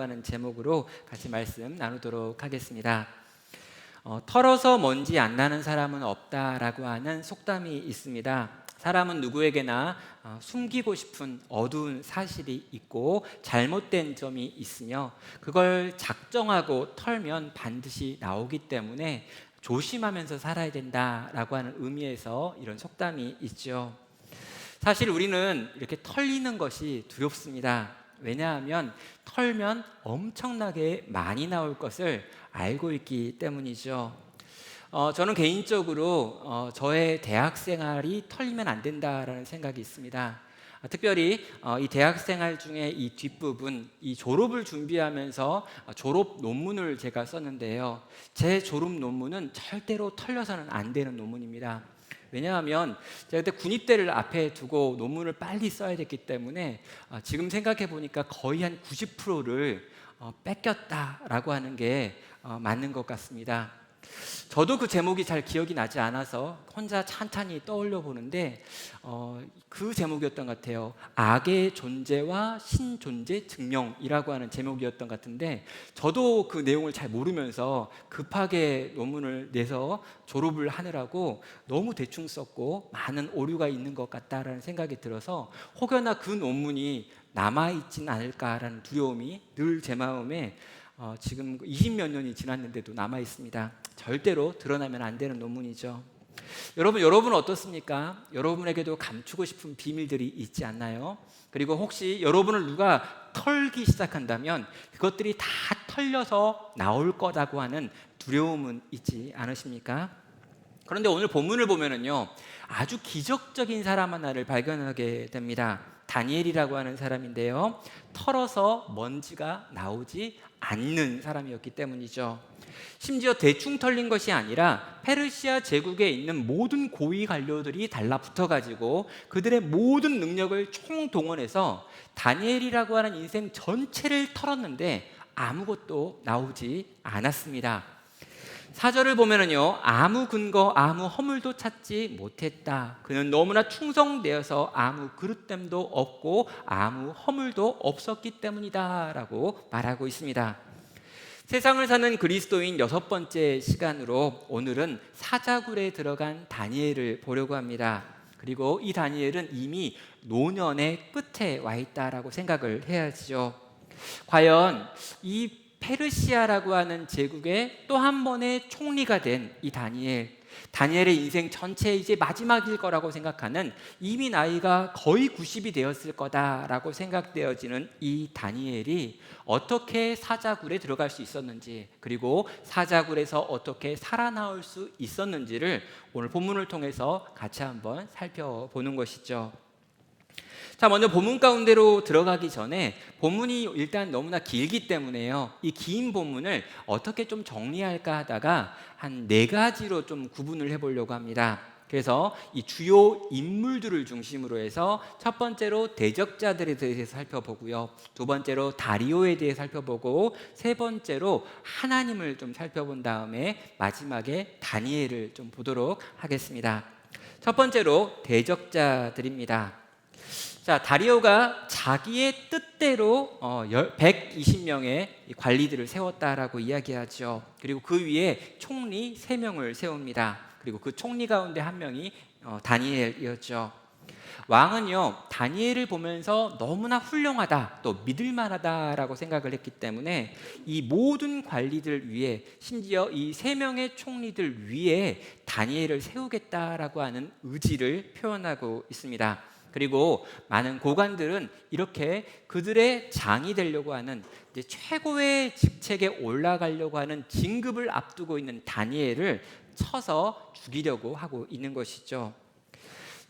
하는 제목으로 같이 말씀 나누도록 하겠습니다. 털어서 먼지 안 나는 사람은 없다라고 하는 속담이 있습니다. 사람은 누구에게나 숨기고 싶은 어두운 사실이 있고 잘못된 점이 있으며 그걸 작정하고 털면 반드시 나오기 때문에 조심하면서 살아야 된다라고 하는 의미에서 이런 속담이 있죠. 사실 우리는 이렇게 털리는 것이 두렵습니다. 왜냐하면 털면 엄청나게 많이 나올 것을 알고 있기 때문이죠. 저는 개인적으로 저의 대학 생활이 털리면 안 된다라는 생각이 있습니다. 특별히 이 대학 생활 중에 이 뒷부분, 이 졸업을 준비하면서 졸업 논문을 제가 썼는데요. 제 졸업 논문은 절대로 털려서는 안 되는 논문입니다. 왜냐하면 제가 그때 군입대를 앞에 두고 논문을 빨리 써야 됐기 때문에 지금 생각해 보니까 거의 한 90%를 뺏겼다라고 하는 게 맞는 것 같습니다. 저도 그 제목이 잘 기억이 나지 않아서 혼자 찬찬히 떠올려 보는데 그 제목이었던 것 같아요. 악의 존재와 신존재 증명이라고 하는 제목이었던 것 같은데 저도 그 내용을 잘 모르면서 급하게 논문을 내서 졸업을 하느라고 너무 대충 썼고 많은 오류가 있는 것 같다라는 생각이 들어서 혹여나 그 논문이 남아있진 않을까라는 두려움이 늘 제 마음에 지금 20몇 년이 지났는데도 남아 있습니다. 절대로 드러나면 안 되는 논문이죠. 여러분 어떻습니까? 여러분에게도 감추고 싶은 비밀들이 있지 않나요? 그리고 혹시 여러분을 누가 털기 시작한다면 그것들이 다 털려서 나올 거라고 하는 두려움은 있지 않으십니까? 그런데 오늘 본문을 보면은요, 아주 기적적인 사람 하나를 발견하게 됩니다. 다니엘이라고 하는 사람인데요, 털어서 먼지가 나오지 않는 사람이었기 때문이죠. 심지어 대충 털린 것이 아니라 페르시아 제국에 있는 모든 고위 관료들이 달라붙어가지고 그들의 모든 능력을 총동원해서 다니엘이라고 하는 인생 전체를 털었는데 아무것도 나오지 않았습니다. 4절을 보면은요, 아무 근거, 아무 허물도 찾지 못했다. 그는 너무나 충성되어서 아무 그릇됨도 없고 아무 허물도 없었기 때문이다 라고 말하고 있습니다. 세상을 사는 그리스도인 6번째 시간으로 오늘은 사자굴에 들어간 다니엘을 보려고 합니다. 그리고 이 다니엘은 이미 노년의 끝에 와 있다라고 생각을 해야죠. 과연 이 페르시아라고 하는 제국의 또 한 번의 총리가 된 이 다니엘의 인생 전체 이제 마지막일 거라고 생각하는 이미 나이가 거의 90이 되었을 거다라고 생각되어지는 이 다니엘이 어떻게 사자굴에 들어갈 수 있었는지, 그리고 사자굴에서 어떻게 살아나올 수 있었는지를 오늘 본문을 통해서 같이 한번 살펴보는 것이죠. 자, 먼저 본문 가운데로 들어가기 전에 본문이 일단 너무나 길기 때문에요, 이 긴 본문을 어떻게 좀 정리할까 하다가 한 4가지로 좀 구분을 해보려고 합니다. 그래서 이 주요 인물들을 중심으로 해서 첫 번째로 대적자들에 대해서 살펴보고요, 두 번째로 다리오에 대해 살펴보고, 세 번째로 하나님을 좀 살펴본 다음에 마지막에 다니엘을 좀 보도록 하겠습니다. 첫 번째로 대적자들입니다. 자, 다리오가 자기의 뜻대로 120명의 관리들을 세웠다라고 이야기하죠. 그리고 그 위에 총리 3명을 세웁니다. 그리고 그 총리 가운데 한 명이 다니엘이었죠. 왕은요, 다니엘을 보면서 너무나 훌륭하다, 또 믿을만하다라고 생각을 했기 때문에 이 모든 관리들 위에, 심지어 이 3명의 총리들 위에 다니엘을 세우겠다라고 하는 의지를 표현하고 있습니다. 그리고 많은 고관들은 이렇게 그들의 장이 되려고 하는, 이제 최고의 직책에 올라가려고 하는 진급을 앞두고 있는 다니엘을 쳐서 죽이려고 하고 있는 것이죠.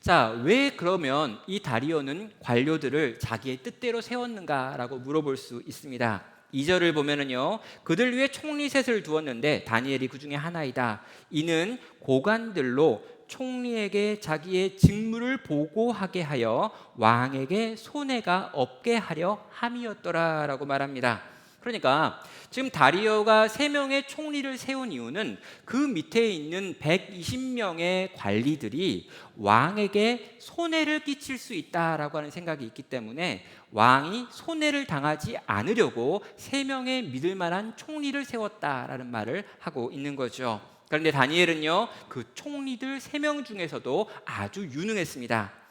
자, 왜 그러면 이 다리오는 관료들을 자기의 뜻대로 세웠는가라고 물어볼 수 있습니다. 2절을 보면은요, 그들 위에 총리 셋을 두었는데 다니엘이 그 중에 하나이다. 이는 고관들로 총리에게 자기의 직무를 보고하게 하여 왕에게 손해가 없게 하려 함이었더라라고 말합니다. 그러니까 지금 다리오가 3명의 총리를 세운 이유는 그 밑에 있는 120명의 관리들이 왕에게 손해를 끼칠 수 있다라고 하는 생각이 있기 때문에 왕이 손해를 당하지 않으려고 3명의 믿을 만한 총리를 세웠다라는 말을 하고 있는 거죠. 그런데 다니엘은요, 그 총리들 3명 중에서도 아주 유능했습니다.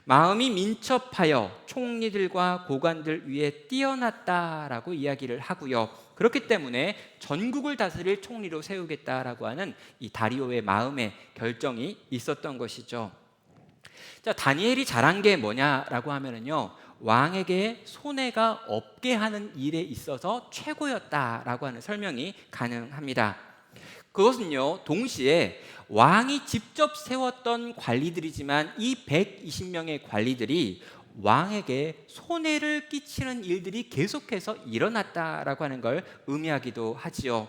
마음이 민첩하여 총리들과 고관들 위에 뛰어났다라고 이야기를 하고요. 그렇기 때문에 전국을 다스릴 총리로 세우겠다라고 하는 이 다리오의 마음의 결정이 있었던 것이죠. 자, 다니엘이 잘한 게 뭐냐라고 하면은요, 왕에게 손해가 없게 하는 일에 있어서 최고였다라고 하는 설명이 가능합니다. 그것은요, 동시에 왕이 직접 세웠던 관리들이지만 이 120명의 관리들이 왕에게 손해를 끼치는 일들이 계속해서 일어났다라고 하는 걸 의미하기도 하지요.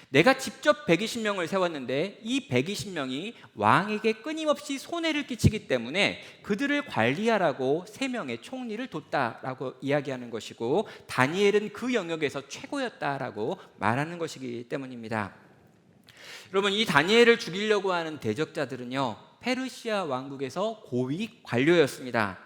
내가 직접 120명을 세웠는데 이 120명이 왕에게 끊임없이 손해를 끼치기 때문에 그들을 관리하라고 3명의 총리를 뒀다라고 이야기하는 것이고, 다니엘은 그 영역에서 최고였다라고 말하는 것이기 때문입니다. 여러분, 이 다니엘을 죽이려고 하는 대적자들은요, 페르시아 왕국에서 고위 관료였습니다.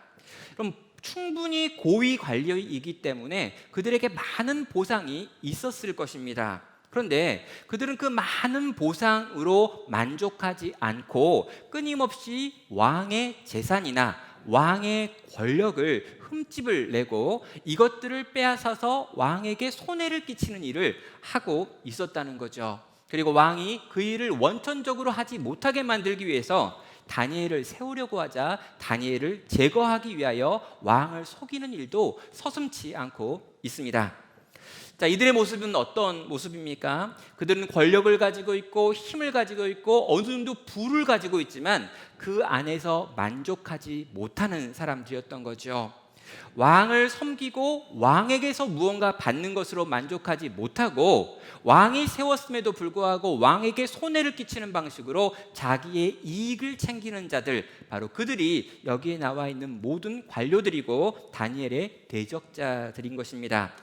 그럼 충분히 고위 관료이기 때문에 그들에게 많은 보상이 있었을 것입니다. 그런데 그들은 그 많은 보상으로 만족하지 않고 끊임없이 왕의 재산이나 왕의 권력을 흠집을 내고 이것들을 빼앗아서 왕에게 손해를 끼치는 일을 하고 있었다는 거죠. 그리고 왕이 그 일을 원천적으로 하지 못하게 만들기 위해서 다니엘을 세우려고 하자 다니엘을 제거하기 위하여 왕을 속이는 일도 서슴지 않고 있습니다. 자, 이들의 모습은 어떤 모습입니까? 그들은 권력을 가지고 있고 힘을 가지고 있고 어느 정도 부를 가지고 있지만 그 안에서 만족하지 못하는 사람들이었던 거죠. 왕을 섬기고 왕에게서 무언가 받는 것으로 만족하지 못하고 왕이 세웠음에도 불구하고 왕에게 손해를 끼치는 방식으로 자기의 이익을 챙기는 자들, 바로 그들이 여기에 나와 있는 모든 관료들이고 다니엘의 대적자들인 것입니다.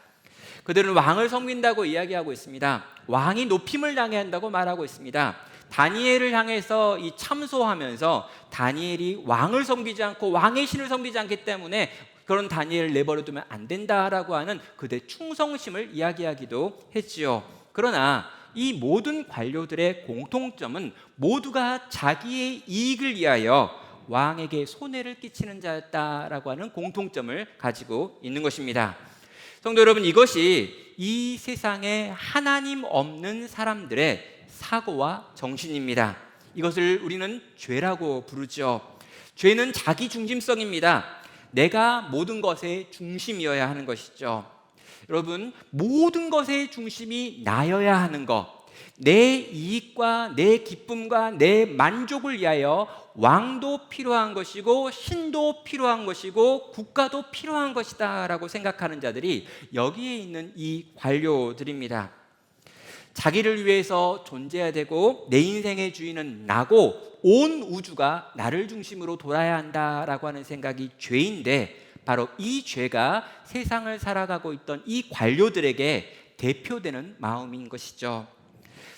그들은 왕을 섬긴다고 이야기하고 있습니다. 왕이 높임을 당해야 한다고 말하고 있습니다. 다니엘을 향해서 이 참소하면서 다니엘이 왕을 섬기지 않고 왕의 신을 섬기지 않기 때문에 그런 다니엘을 내버려 두면 안 된다라고 하는 그들의 충성심을 이야기하기도 했지요. 그러나 이 모든 관료들의 공통점은 모두가 자기의 이익을 위하여 왕에게 손해를 끼치는 자였다라고 하는 공통점을 가지고 있는 것입니다. 성도 여러분, 이것이 이 세상에 하나님 없는 사람들의 사고와 정신입니다. 이것을 우리는 죄라고 부르죠. 죄는 자기 중심성입니다. 내가 모든 것의 중심이어야 하는 것이죠. 여러분, 모든 것의 중심이 나여야 하는 것, 내 이익과 내 기쁨과 내 만족을 위하여 왕도 필요한 것이고 신도 필요한 것이고 국가도 필요한 것이다 라고 생각하는 자들이 여기에 있는 이 관료들입니다. 자기를 위해서 존재해야 되고 내 인생의 주인은 나고 온 우주가 나를 중심으로 돌아야 한다라고 하는 생각이 죄인데, 바로 이 죄가 세상을 살아가고 있던 이 관료들에게 대표되는 마음인 것이죠.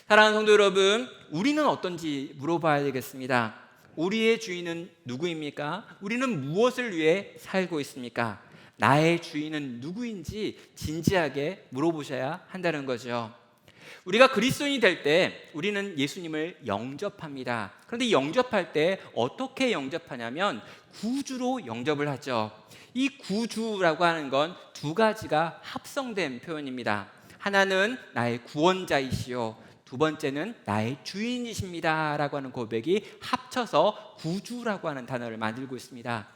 사랑하는 성도 여러분, 우리는 어떤지 물어봐야 되겠습니다. 우리의 주인은 누구입니까? 우리는 무엇을 위해 살고 있습니까? 나의 주인은 누구인지 진지하게 물어보셔야 한다는 거죠. 우리가 그리스도인이 될 때 우리는 예수님을 영접합니다. 그런데 영접할 때 어떻게 영접하냐면 구주로 영접을 하죠. 이 구주라고 하는 건 두 가지가 합성된 표현입니다. 하나는 나의 구원자이시요, 두 번째는 나의 주인이십니다 라고 하는 고백이 합쳐서 구주라고 하는 단어를 만들고 있습니다.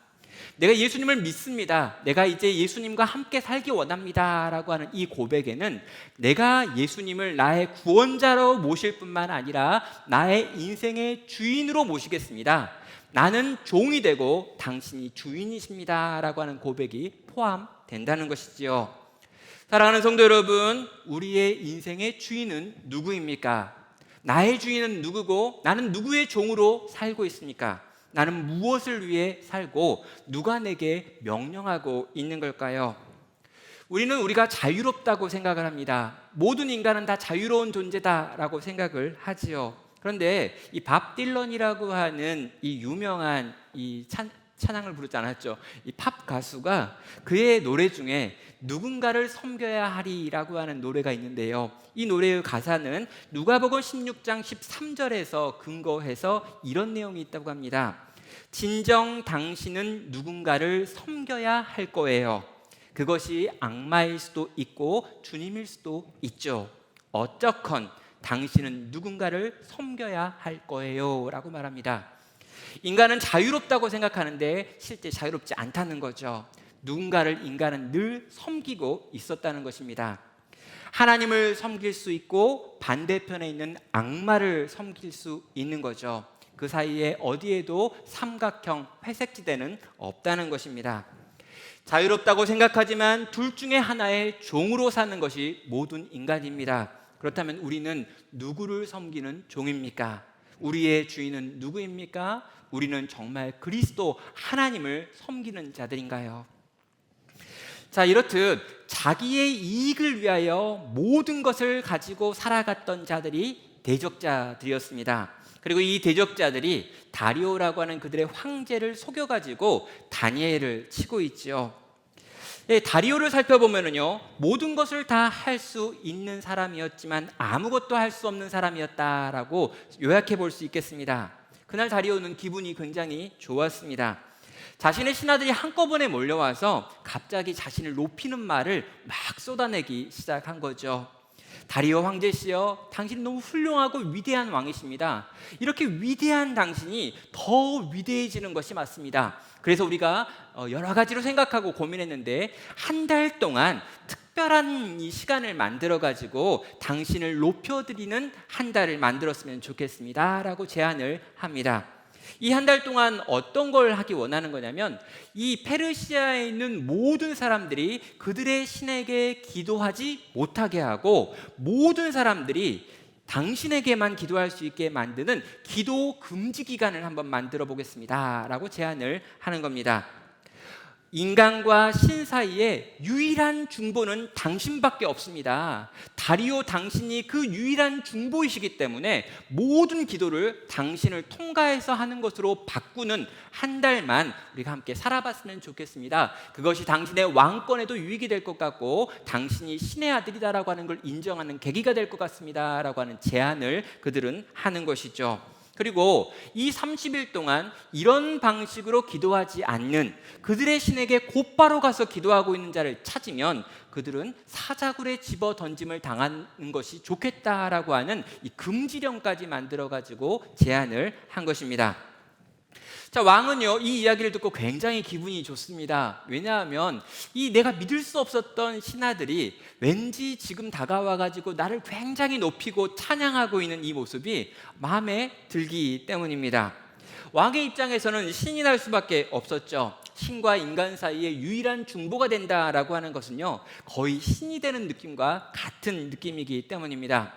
내가 예수님을 믿습니다, 내가 이제 예수님과 함께 살기 원합니다 라고 하는 이 고백에는 내가 예수님을 나의 구원자로 모실 뿐만 아니라 나의 인생의 주인으로 모시겠습니다, 나는 종이 되고 당신이 주인이십니다 라고 하는 고백이 포함된다는 것이지요. 사랑하는 성도 여러분, 우리의 인생의 주인은 누구입니까? 나의 주인은 누구고 나는 누구의 종으로 살고 있습니까? 나는 무엇을 위해 살고 누가 내게 명령하고 있는 걸까요? 우리는 우리가 자유롭다고 생각을 합니다. 모든 인간은 다 자유로운 존재다라고 생각을 하지요. 그런데 이 밥 딜런이라고 하는 이 유명한 이 찬양을 부르지 않았죠. 이 팝 가수가 그의 노래 중에 누군가를 섬겨야 하리라고 하는 노래가 있는데요. 이 노래의 가사는 누가복음 16장 13절에서 근거해서 이런 내용이 있다고 합니다. 진정 당신은 누군가를 섬겨야 할 거예요. 그것이 악마일 수도 있고 주님일 수도 있죠. 어쩌건 당신은 누군가를 섬겨야 할 거예요 라고 말합니다. 인간은 자유롭다고 생각하는데 실제 자유롭지 않다는 거죠. 누군가를 인간은 늘 섬기고 있었다는 것입니다. 하나님을 섬길 수 있고 반대편에 있는 악마를 섬길 수 있는 거죠. 그 사이에 어디에도 삼각형 회색지대는 없다는 것입니다. 자유롭다고 생각하지만 둘 중에 하나의 종으로 사는 것이 모든 인간입니다. 그렇다면 우리는 누구를 섬기는 종입니까? 우리의 주인은 누구입니까? 우리는 정말 그리스도 하나님을 섬기는 자들인가요? 자, 이렇듯 자기의 이익을 위하여 모든 것을 가지고 살아갔던 자들이 대적자들이었습니다. 그리고 이 대적자들이 다리오라고 하는 그들의 황제를 속여가지고 다니엘을 치고 있죠. 다리오를 살펴보면요, 모든 것을 다 할 수 있는 사람이었지만 아무것도 할 수 없는 사람이었다라고 요약해 볼 수 있겠습니다. 그날 다리오는 기분이 굉장히 좋았습니다. 자신의 신하들이 한꺼번에 몰려와서 갑자기 자신을 높이는 말을 막 쏟아내기 시작한 거죠. 다리오 황제시여, 당신은 너무 훌륭하고 위대한 왕이십니다. 이렇게 위대한 당신이 더 위대해지는 것이 맞습니다. 그래서 우리가 여러 가지로 생각하고 고민했는데 한 달 동안 특별한 이 시간을 만들어 가지고 당신을 높여드리는 한 달을 만들었으면 좋겠습니다 라고 제안을 합니다. 이 한 달 동안 어떤 걸 하기 원하는 거냐면 이 페르시아에 있는 모든 사람들이 그들의 신에게 기도하지 못하게 하고 모든 사람들이 당신에게만 기도할 수 있게 만드는 기도 금지 기간을 한번 만들어 보겠습니다 라고 제안을 하는 겁니다. 인간과 신 사이에 유일한 중보는 당신밖에 없습니다. 다리오 당신이 그 유일한 중보이시기 때문에 모든 기도를 당신을 통과해서 하는 것으로 바꾸는 한 달만 우리가 함께 살아봤으면 좋겠습니다. 그것이 당신의 왕권에도 유익이 될 것 같고 당신이 신의 아들이다라고 하는 걸 인정하는 계기가 될 것 같습니다 라고 하는 제안을 그들은 하는 것이죠. 그리고 이 30일 동안 이런 방식으로 기도하지 않는 그들의 신에게 곧바로 가서 기도하고 있는 자를 찾으면 그들은 사자굴에 집어 던짐을 당하는 것이 좋겠다라고 하는 이 금지령까지 만들어 가지고 제안을 한 것입니다. 자, 왕은요 이 이야기를 듣고 굉장히 기분이 좋습니다. 왜냐하면 이 내가 믿을 수 없었던 신하들이 왠지 지금 다가와 가지고 나를 굉장히 높이고 찬양하고 있는 이 모습이 마음에 들기 때문입니다. 왕의 입장에서는 신이 날 수밖에 없었죠. 신과 인간 사이에 유일한 중보가 된다라고 하는 것은요 거의 신이 되는 느낌과 같은 느낌이기 때문입니다.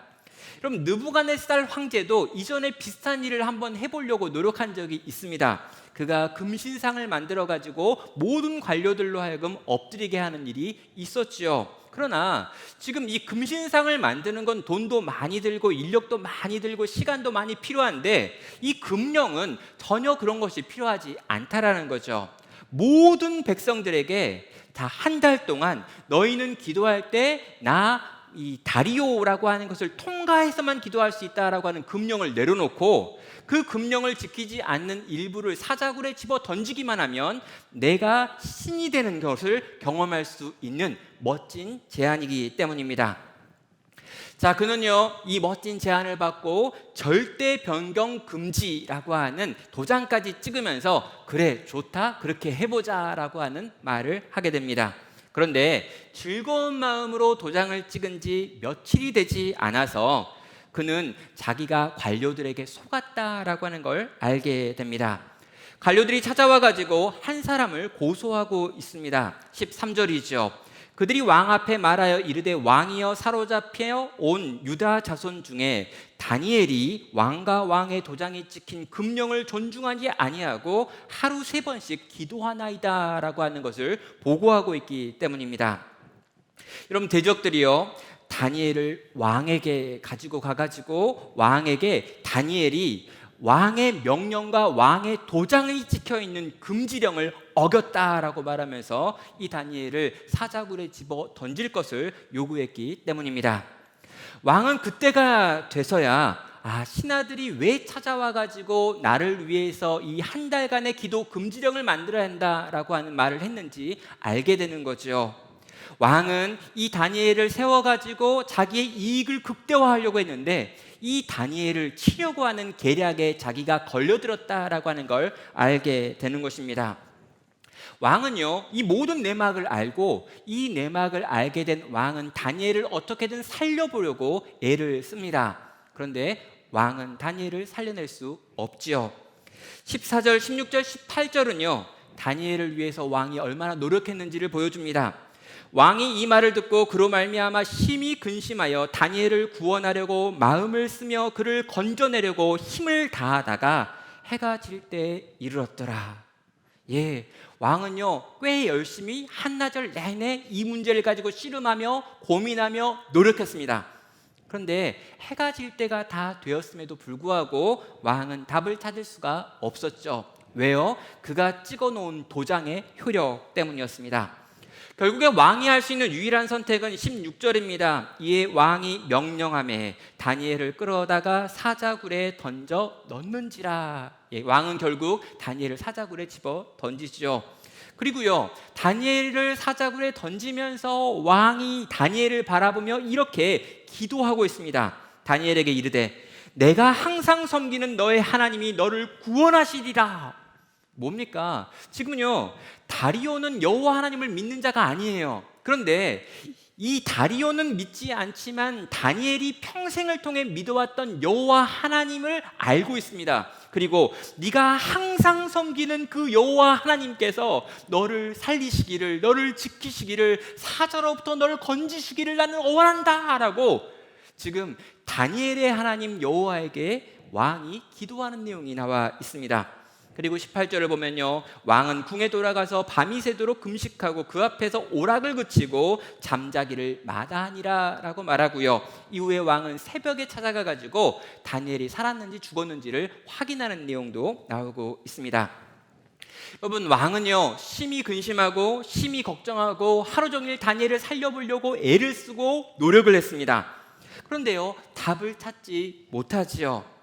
그럼 느부갓네살 황제도 이전에 비슷한 일을 한번 해보려고 노력한 적이 있습니다. 그가 금신상을 만들어 가지고 모든 관료들로 하여금 엎드리게 하는 일이 있었죠. 그러나 지금 이 금신상을 만드는 건 돈도 많이 들고 인력도 많이 들고 시간도 많이 필요한데 이 금령은 전혀 그런 것이 필요하지 않다라는 거죠. 모든 백성들에게 다 한 달 동안 너희는 기도할 때나 이 다리오라고 하는 것을 통과해서만 기도할 수 있다라고 하는 금령을 내려놓고 그 금령을 지키지 않는 일부를 사자굴에 집어 던지기만 하면 내가 신이 되는 것을 경험할 수 있는 멋진 제안이기 때문입니다. 자, 그는요 이 멋진 제안을 받고 절대 변경 금지라고 하는 도장까지 찍으면서 그래 좋다 그렇게 해보자라고 하는 말을 하게 됩니다. 그런데 즐거운 마음으로 도장을 찍은 지 며칠이 되지 않아서 그는 자기가 관료들에게 속았다라고 하는 걸 알게 됩니다. 관료들이 찾아와 가지고 한 사람을 고소하고 있습니다. 13절이죠. 그들이 왕 앞에 말하여 이르되 왕이여 사로잡혀 온 유다 자손 중에 다니엘이 왕과 왕의 도장이 찍힌 금령을 존중하지 아니하고 하루 3번씩 기도하나이다라고 하는 것을 보고하고 있기 때문입니다. 여러분, 대적들이요, 다니엘을 왕에게 가지고 가가지고 왕에게 다니엘이 왕의 명령과 왕의 도장이 찍혀있는 금지령을 어겼다라고 말하면서 이 다니엘을 사자굴에 집어 던질 것을 요구했기 때문입니다. 왕은 그때가 돼서야 신하들이 왜 찾아와가지고 나를 위해서 이 한 달간의 기도 금지령을 만들어야 한다라고 하는 말을 했는지 알게 되는 거죠. 왕은 이 다니엘을 세워가지고 자기의 이익을 극대화하려고 했는데 이 다니엘을 치려고 하는 계략에 자기가 걸려들었다라고 하는 걸 알게 되는 것입니다. 왕은요, 이 모든 내막을 알고 이 내막을 알게 된 왕은 다니엘을 어떻게든 살려보려고 애를 씁니다. 그런데 왕은 다니엘을 살려낼 수 없지요. 14절, 16절, 18절은요, 다니엘을 위해서 왕이 얼마나 노력했는지를 보여줍니다. 왕이 이 말을 듣고 그로 말미암아 심히 근심하여 다니엘을 구원하려고 마음을 쓰며 그를 건져내려고 힘을 다하다가 해가 질 때에 이르렀더라. 왕은요, 꽤 열심히 한나절 내내 이 문제를 가지고 씨름하며 고민하며 노력했습니다. 그런데 해가 질 때가 다 되었음에도 불구하고 왕은 답을 찾을 수가 없었죠. 왜요? 그가 찍어놓은 도장의 효력 때문이었습니다. 결국에 왕이 할 수 있는 유일한 선택은 16절입니다. 이에 왕이 명령하매 다니엘을 끌어다가 사자굴에 던져 넣는지라. 왕은 결국 다니엘을 사자굴에 집어 던지죠. 그리고요, 다니엘을 사자굴에 던지면서 왕이 다니엘을 바라보며 이렇게 기도하고 있습니다. 다니엘에게 이르되 내가 항상 섬기는 너의 하나님이 너를 구원하시리라. 뭡니까? 지금은요, 다리오는 여호와 하나님을 믿는 자가 아니에요. 그런데 이 다리오는 믿지 않지만 다니엘이 평생을 통해 믿어왔던 여호와 하나님을 알고 있습니다. 그리고 네가 항상 섬기는 그 여호와 하나님께서 너를 살리시기를, 너를 지키시기를, 사자로부터 너를 건지시기를 나는 원한다 라고 지금 다니엘의 하나님 여호와에게 왕이 기도하는 내용이 나와 있습니다. 그리고 18절을 보면요, 왕은 궁에 돌아가서 밤이 새도록 금식하고 그 앞에서 오락을 그치고 잠자기를 마다하니라 라고 말하고요, 이후에 왕은 새벽에 찾아가가지고 다니엘이 살았는지 죽었는지를 확인하는 내용도 나오고 있습니다. 여러분, 왕은요, 심히 근심하고 심히 걱정하고 하루 종일 다니엘을 살려보려고 애를 쓰고 노력을 했습니다. 그런데요, 답을 찾지 못하지요.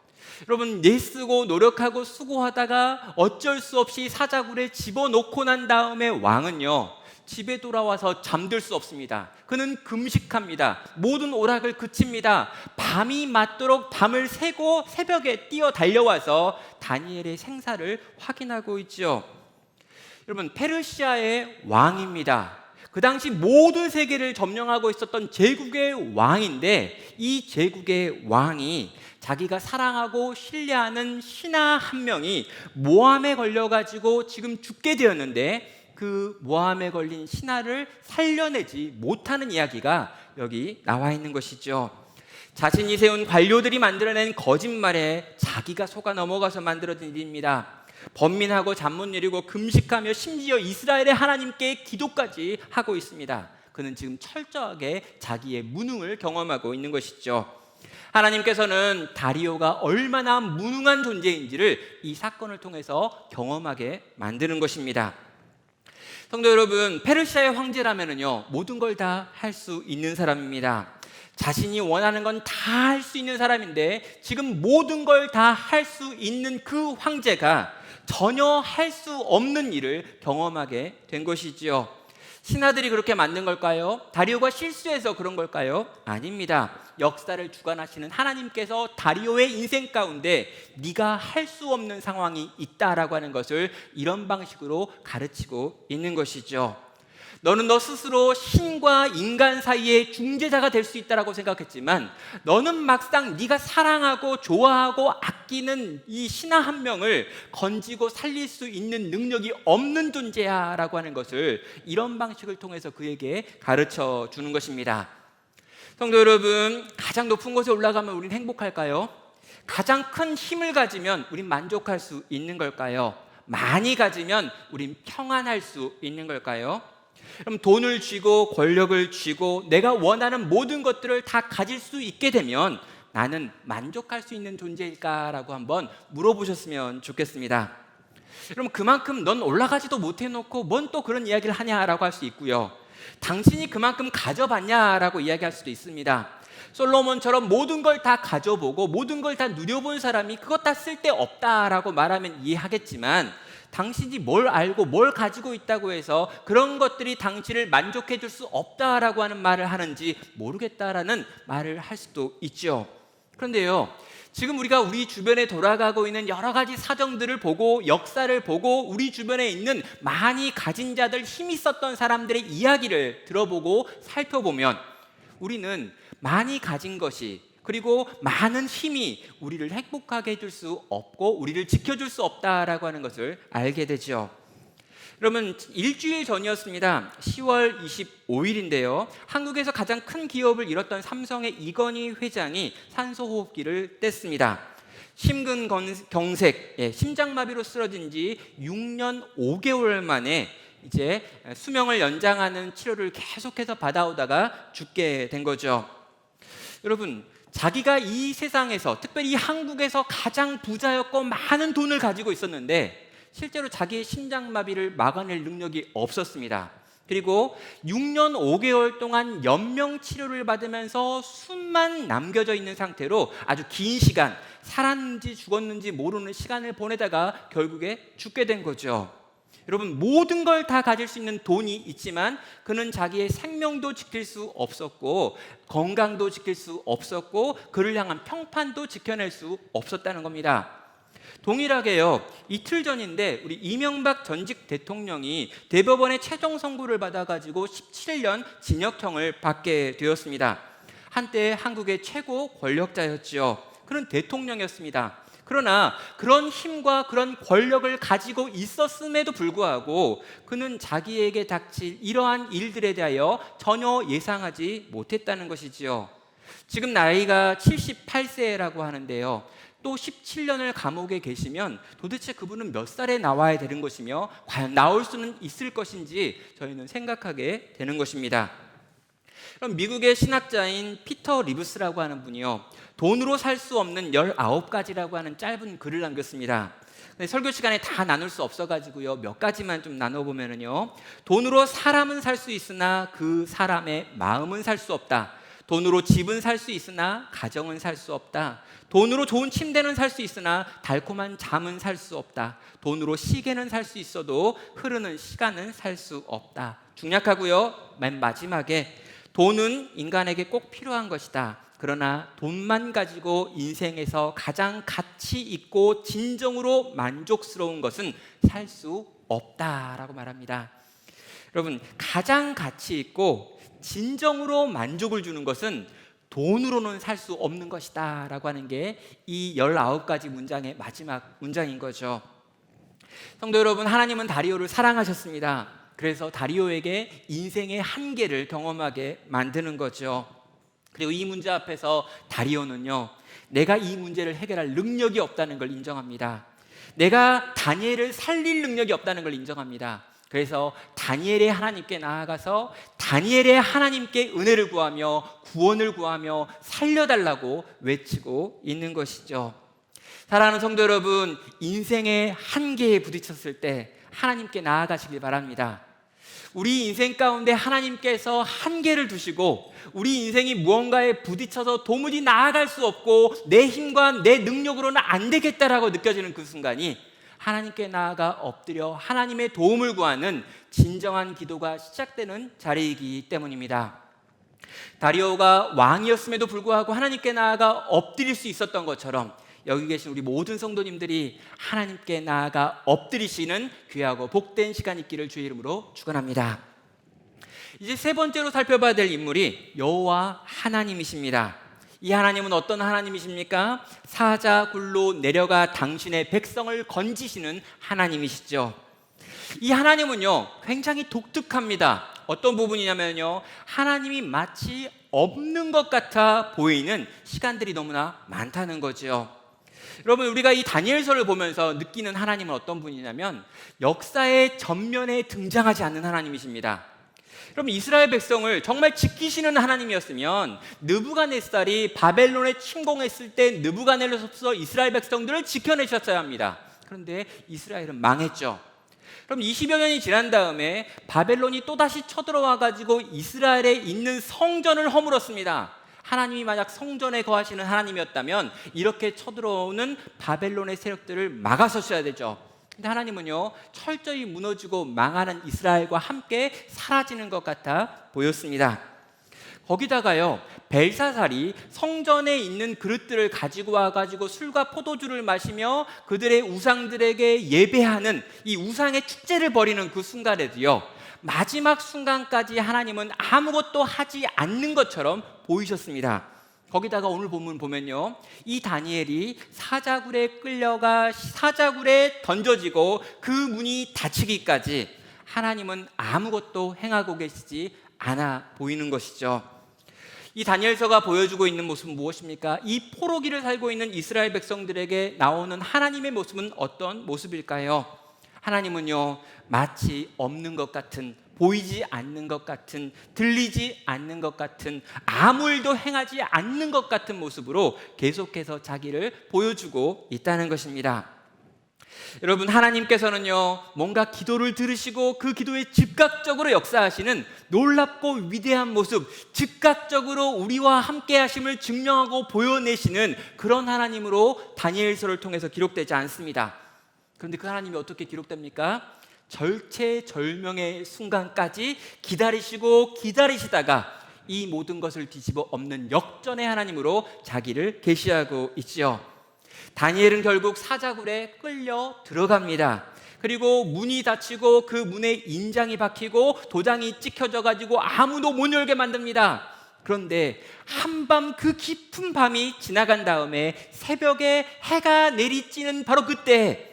여러분, 애쓰고 노력하고 수고하다가 어쩔 수 없이 사자굴에 집어넣고 난 다음에 왕은요, 집에 돌아와서 잠들 수 없습니다. 그는 금식합니다. 모든 오락을 그칩니다. 밤이 맞도록 밤을 새고 새벽에 뛰어 달려와서 다니엘의 생사를 확인하고 있죠. 여러분, 페르시아의 왕입니다. 그 당시 모든 세계를 점령하고 있었던 제국의 왕인데 이 제국의 왕이 자기가 사랑하고 신뢰하는 신하 한 명이 모함에 걸려가지고 지금 죽게 되었는데 그 모함에 걸린 신하를 살려내지 못하는 이야기가 여기 나와 있는 것이죠. 자신이 세운 관료들이 만들어낸 거짓말에 자기가 속아 넘어가서 만들어진 일입니다. 번민하고 잠 못 이루고 금식하며 심지어 이스라엘의 하나님께 기도까지 하고 있습니다. 그는 지금 철저하게 자기의 무능을 경험하고 있는 것이죠. 하나님께서는 다리오가 얼마나 무능한 존재인지를 이 사건을 통해서 경험하게 만드는 것입니다. 성도 여러분, 페르시아의 황제라면요, 모든 걸 다 할 수 있는 사람입니다. 자신이 원하는 건 다 할 수 있는 사람인데 지금 모든 걸 다 할 수 있는 그 황제가 전혀 할 수 없는 일을 경험하게 된 것이지요. 신하들이 그렇게 만든 걸까요? 다리오가 실수해서 그런 걸까요? 아닙니다. 역사를 주관하시는 하나님께서 다리오의 인생 가운데 네가 할 수 없는 상황이 있다라고 하는 것을 이런 방식으로 가르치고 있는 것이죠. 너는 너 스스로 신과 인간 사이의 중재자가 될 수 있다라고 생각했지만 너는 막상 네가 사랑하고 좋아하고 아끼는 이 신하 한 명을 건지고 살릴 수 있는 능력이 없는 존재야 라고 하는 것을 이런 방식을 통해서 그에게 가르쳐 주는 것입니다. 성도 여러분, 가장 높은 곳에 올라가면 우린 행복할까요? 가장 큰 힘을 가지면 우린 만족할 수 있는 걸까요? 많이 가지면 우린 평안할 수 있는 걸까요? 그럼 돈을 쥐고 권력을 쥐고 내가 원하는 모든 것들을 다 가질 수 있게 되면 나는 만족할 수 있는 존재일까라고 한번 물어보셨으면 좋겠습니다. 그럼 그만큼 넌 올라가지도 못해놓고 뭔 또 그런 이야기를 하냐라고 할 수 있고요. 당신이 그만큼 가져봤냐라고 이야기할 수도 있습니다. 솔로몬처럼 모든 걸 다 가져보고 모든 걸 다 누려본 사람이 그것 다 쓸데없다라고 말하면 이해하겠지만, 당신이 뭘 알고 뭘 가지고 있다고 해서 그런 것들이 당신을 만족해 줄 수 없다라고 하는 말을 하는지 모르겠다라는 말을 할 수도 있죠. 그런데요, 지금 우리가 우리 주변에 돌아가고 있는 여러 가지 사정들을 보고 역사를 보고 우리 주변에 있는 많이 가진 자들, 힘이 있었던 사람들의 이야기를 들어보고 살펴보면 우리는 많이 가진 것이, 그리고 많은 힘이 우리를 행복하게 해줄 수 없고 우리를 지켜줄 수 없다라고 하는 것을 알게 되죠. 그러면 일주일 전이었습니다. 10월 25일인데요. 한국에서 가장 큰 기업을 이뤘던 삼성의 이건희 회장이 산소호흡기를 뗐습니다. 심근경색, 심장마비로 쓰러진 지 6년 5개월 만에 이제 수명을 연장하는 치료를 계속해서 받아오다가 죽게 된 거죠. 여러분, 자기가 이 세상에서, 특별히 이 한국에서 가장 부자였고 많은 돈을 가지고 있었는데 실제로 자기의 심장마비를 막아낼 능력이 없었습니다. 그리고 6년 5개월 동안 연명치료를 받으면서 숨만 남겨져 있는 상태로 아주 긴 시간, 살았는지 죽었는지 모르는 시간을 보내다가 결국에 죽게 된 거죠. 여러분, 모든 걸 다 가질 수 있는 돈이 있지만 그는 자기의 생명도 지킬 수 없었고 건강도 지킬 수 없었고 그를 향한 평판도 지켜낼 수 없었다는 겁니다. 동일하게요, 이틀 전인데 우리 이명박 전직 대통령이 대법원의 최종 선고를 받아가지고 17년 징역형을 받게 되었습니다. 한때 한국의 최고 권력자였지요. 그는 대통령이었습니다. 그러나 그런 힘과 그런 권력을 가지고 있었음에도 불구하고 그는 자기에게 닥칠 이러한 일들에 대하여 전혀 예상하지 못했다는 것이지요. 지금 나이가 78세라고 하는데요, 또 17년을 감옥에 계시면 도대체 그분은 몇 살에 나와야 되는 것이며 과연 나올 수는 있을 것인지 저희는 생각하게 되는 것입니다. 그럼 미국의 신학자인 피터 리브스라고 하는 분이요, 돈으로 살 수 없는 19가지라고 하는 짧은 글을 남겼습니다. 설교 시간에 다 나눌 수 없어가지고요, 몇 가지만 좀 나눠보면요, 돈으로 사람은 살 수 있으나 그 사람의 마음은 살 수 없다. 돈으로 집은 살 수 있으나 가정은 살 수 없다. 돈으로 좋은 침대는 살 수 있으나 달콤한 잠은 살 수 없다. 돈으로 시계는 살 수 있어도 흐르는 시간은 살 수 없다. 중약하고요, 맨 마지막에 돈은 인간에게 꼭 필요한 것이다. 그러나 돈만 가지고 인생에서 가장 가치 있고 진정으로 만족스러운 것은 살 수 없다라고 말합니다. 여러분, 가장 가치 있고 진정으로 만족을 주는 것은 돈으로는 살 수 없는 것이다 라고 하는 게 이 19가지 문장의 마지막 문장인 거죠. 성도 여러분, 하나님은 다리오를 사랑하셨습니다. 그래서 다리오에게 인생의 한계를 경험하게 만드는 거죠. 그리고 이 문제 앞에서 다리오는요, 내가 이 문제를 해결할 능력이 없다는 걸 인정합니다. 내가 다니엘을 살릴 능력이 없다는 걸 인정합니다. 그래서 다니엘의 하나님께 나아가서 다니엘의 하나님께 은혜를 구하며 구원을 구하며 살려달라고 외치고 있는 것이죠. 사랑하는 성도 여러분, 인생의 한계에 부딪혔을 때 하나님께 나아가시길 바랍니다. 우리 인생 가운데 하나님께서 한계를 두시고 우리 인생이 무언가에 부딪혀서 도무지 나아갈 수 없고 내 힘과 내 능력으로는 안 되겠다라고 느껴지는 그 순간이 하나님께 나아가 엎드려 하나님의 도움을 구하는 진정한 기도가 시작되는 자리이기 때문입니다. 다리오가 왕이었음에도 불구하고 하나님께 나아가 엎드릴 수 있었던 것처럼 여기 계신 우리 모든 성도님들이 하나님께 나아가 엎드리시는 귀하고 복된 시간 있기를 주의 이름으로 축원합니다. 이제 세 번째로 살펴봐야 될 인물이 여호와 하나님이십니다. 이 하나님은 어떤 하나님이십니까? 사자굴로 내려가 당신의 백성을 건지시는 하나님이시죠. 이 하나님은요, 굉장히 독특합니다. 어떤 부분이냐면요, 하나님이 마치 없는 것 같아 보이는 시간들이 너무나 많다는 거죠. 여러분, 우리가 이 다니엘서를 보면서 느끼는 하나님은 어떤 분이냐면 역사의 전면에 등장하지 않는 하나님이십니다. 그럼 이스라엘 백성을 정말 지키시는 하나님이었으면 느부갓네살이 바벨론에 침공했을 때 느부갓네살로서 이스라엘 백성들을 지켜내셨어야 합니다. 그런데 이스라엘은 망했죠. 그럼 20여 년이 지난 다음에 바벨론이 또다시 쳐들어와 가지고 이스라엘에 있는 성전을 허물었습니다. 하나님이 만약 성전에 거하시는 하나님이었다면 이렇게 쳐들어오는 바벨론의 세력들을 막아서셔야 되죠. 근데 하나님은요, 철저히 무너지고 망하는 이스라엘과 함께 사라지는 것 같아 보였습니다. 거기다가요, 벨사살이 성전에 있는 그릇들을 가지고 와가지고 술과 포도주를 마시며 그들의 우상들에게 예배하는 이 우상의 축제를 벌이는 그 순간에도요, 마지막 순간까지 하나님은 아무것도 하지 않는 것처럼 보이셨습니다. 거기다가 오늘 본문 보면요, 이 다니엘이 사자굴에 끌려가 사자굴에 던져지고 그 문이 닫히기까지 하나님은 아무것도 행하고 계시지 않아 보이는 것이죠. 이 다니엘서가 보여주고 있는 모습은 무엇입니까? 이 포로기를 살고 있는 이스라엘 백성들에게 나오는 하나님의 모습은 어떤 모습일까요? 하나님은요, 마치 없는 것 같은, 보이지 않는 것 같은, 들리지 않는 것 같은, 아무 일도 행하지 않는 것 같은 모습으로 계속해서 자기를 보여주고 있다는 것입니다. 여러분, 하나님께서는요, 뭔가 기도를 들으시고 그 기도에 즉각적으로 역사하시는 놀랍고 위대한 모습, 즉각적으로 우리와 함께 하심을 증명하고 보여내시는 그런 하나님으로 다니엘서를 통해서 기록되지 않습니다. 그런데 그 하나님이 어떻게 기록됩니까? 절체절명의 순간까지 기다리시고 기다리시다가 이 모든 것을 뒤집어 엎는 역전의 하나님으로 자기를 계시하고 있지요. 다니엘은 결국 사자굴에 끌려 들어갑니다. 그리고 문이 닫히고 그 문에 인장이 박히고 도장이 찍혀져 가지고 아무도 못 열게 만듭니다. 그런데 한밤, 그 깊은 밤이 지나간 다음에 새벽에 해가 내리쬐는 바로 그때,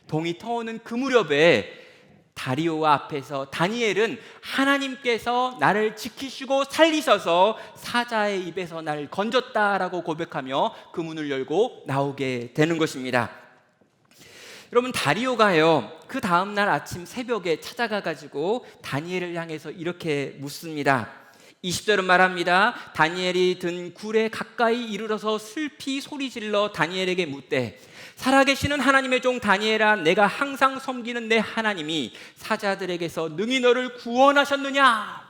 동이 터오는 그 무렵에 다리오 앞에서 다니엘은 하나님께서 나를 지키시고 살리셔서 사자의 입에서 나를 건졌다라고 고백하며 그 문을 열고 나오게 되는 것입니다. 여러분, 다리오가요, 그 다음날 아침 새벽에 찾아가 가지고 다니엘을 향해서 이렇게 묻습니다. 20절은 말합니다. 다니엘이 든 굴에 가까이 이르러서 슬피 소리질러 다니엘에게 묻되, 살아계시는 하나님의 종 다니엘아, 내가 항상 섬기는 내 하나님이 사자들에게서 능히 너를 구원하셨느냐?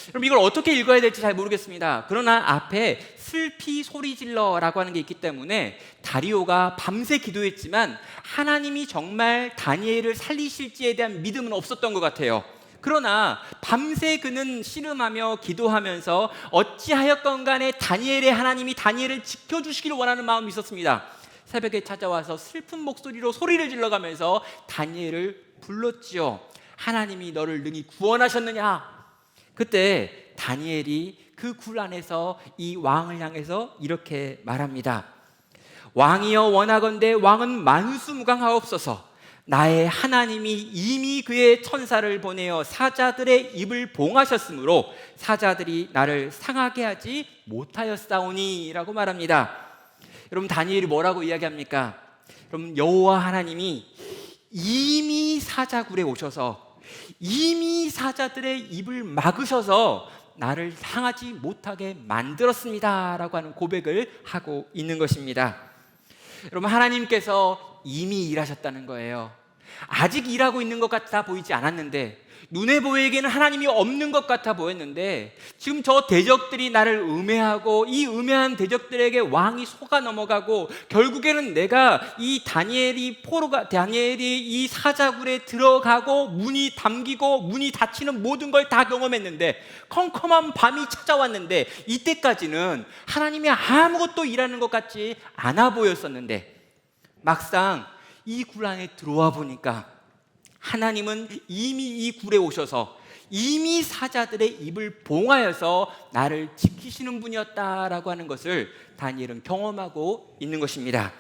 그럼 이걸 어떻게 읽어야 될지 잘 모르겠습니다. 그러나 앞에 슬피 소리질러라고 하는 게 있기 때문에 다리오가 밤새 기도했지만 하나님이 정말 다니엘을 살리실지에 대한 믿음은 없었던 것 같아요. 그러나 밤새 그는 씨름하며 기도하면서 어찌하였건 간에 다니엘의 하나님이 다니엘을 지켜주시기를 원하는 마음이 있었습니다. 새벽에 찾아와서 슬픈 목소리로 소리를 질러가면서 다니엘을 불렀지요. 하나님이 너를 능히 구원하셨느냐? 그때 다니엘이 그 굴 안에서 이 왕을 향해서 이렇게 말합니다. 왕이여, 원하건대 왕은 만수무강하옵소서. 나의 하나님이 이미 그의 천사를 보내어 사자들의 입을 봉하셨으므로 사자들이 나를 상하게 하지 못하였사오니 라고 말합니다. 여러분, 다니엘이 뭐라고 이야기합니까? 여러분, 여호와 하나님이 이미 사자굴에 오셔서 이미 사자들의 입을 막으셔서 나를 상하지 못하게 만들었습니다 라고 하는 고백을 하고 있는 것입니다. 여러분, 하나님께서 이미 일하셨다는 거예요. 아직 일하고 있는 것 같아 보이지 않았는데, 눈에 보이기에는 하나님이 없는 것 같아 보였는데, 지금 저 대적들이 나를 음해하고 이 음해한 대적들에게 왕이 속아 넘어가고 결국에는 내가 이 다니엘이 이 사자굴에 들어가고 문이 잠기고 문이 닫히는 모든 걸 다 경험했는데, 컴컴한 밤이 찾아왔는데, 이때까지는 하나님이 아무것도 일하는 것 같지 않아 보였었는데, 막상 이 굴 안에 들어와 보니까 하나님은 이미 이 굴에 오셔서 이미 사자들의 입을 봉하여서 나를 지키시는 분이었다라고 하는 것을 다니엘은 경험하고 있는 것입니다.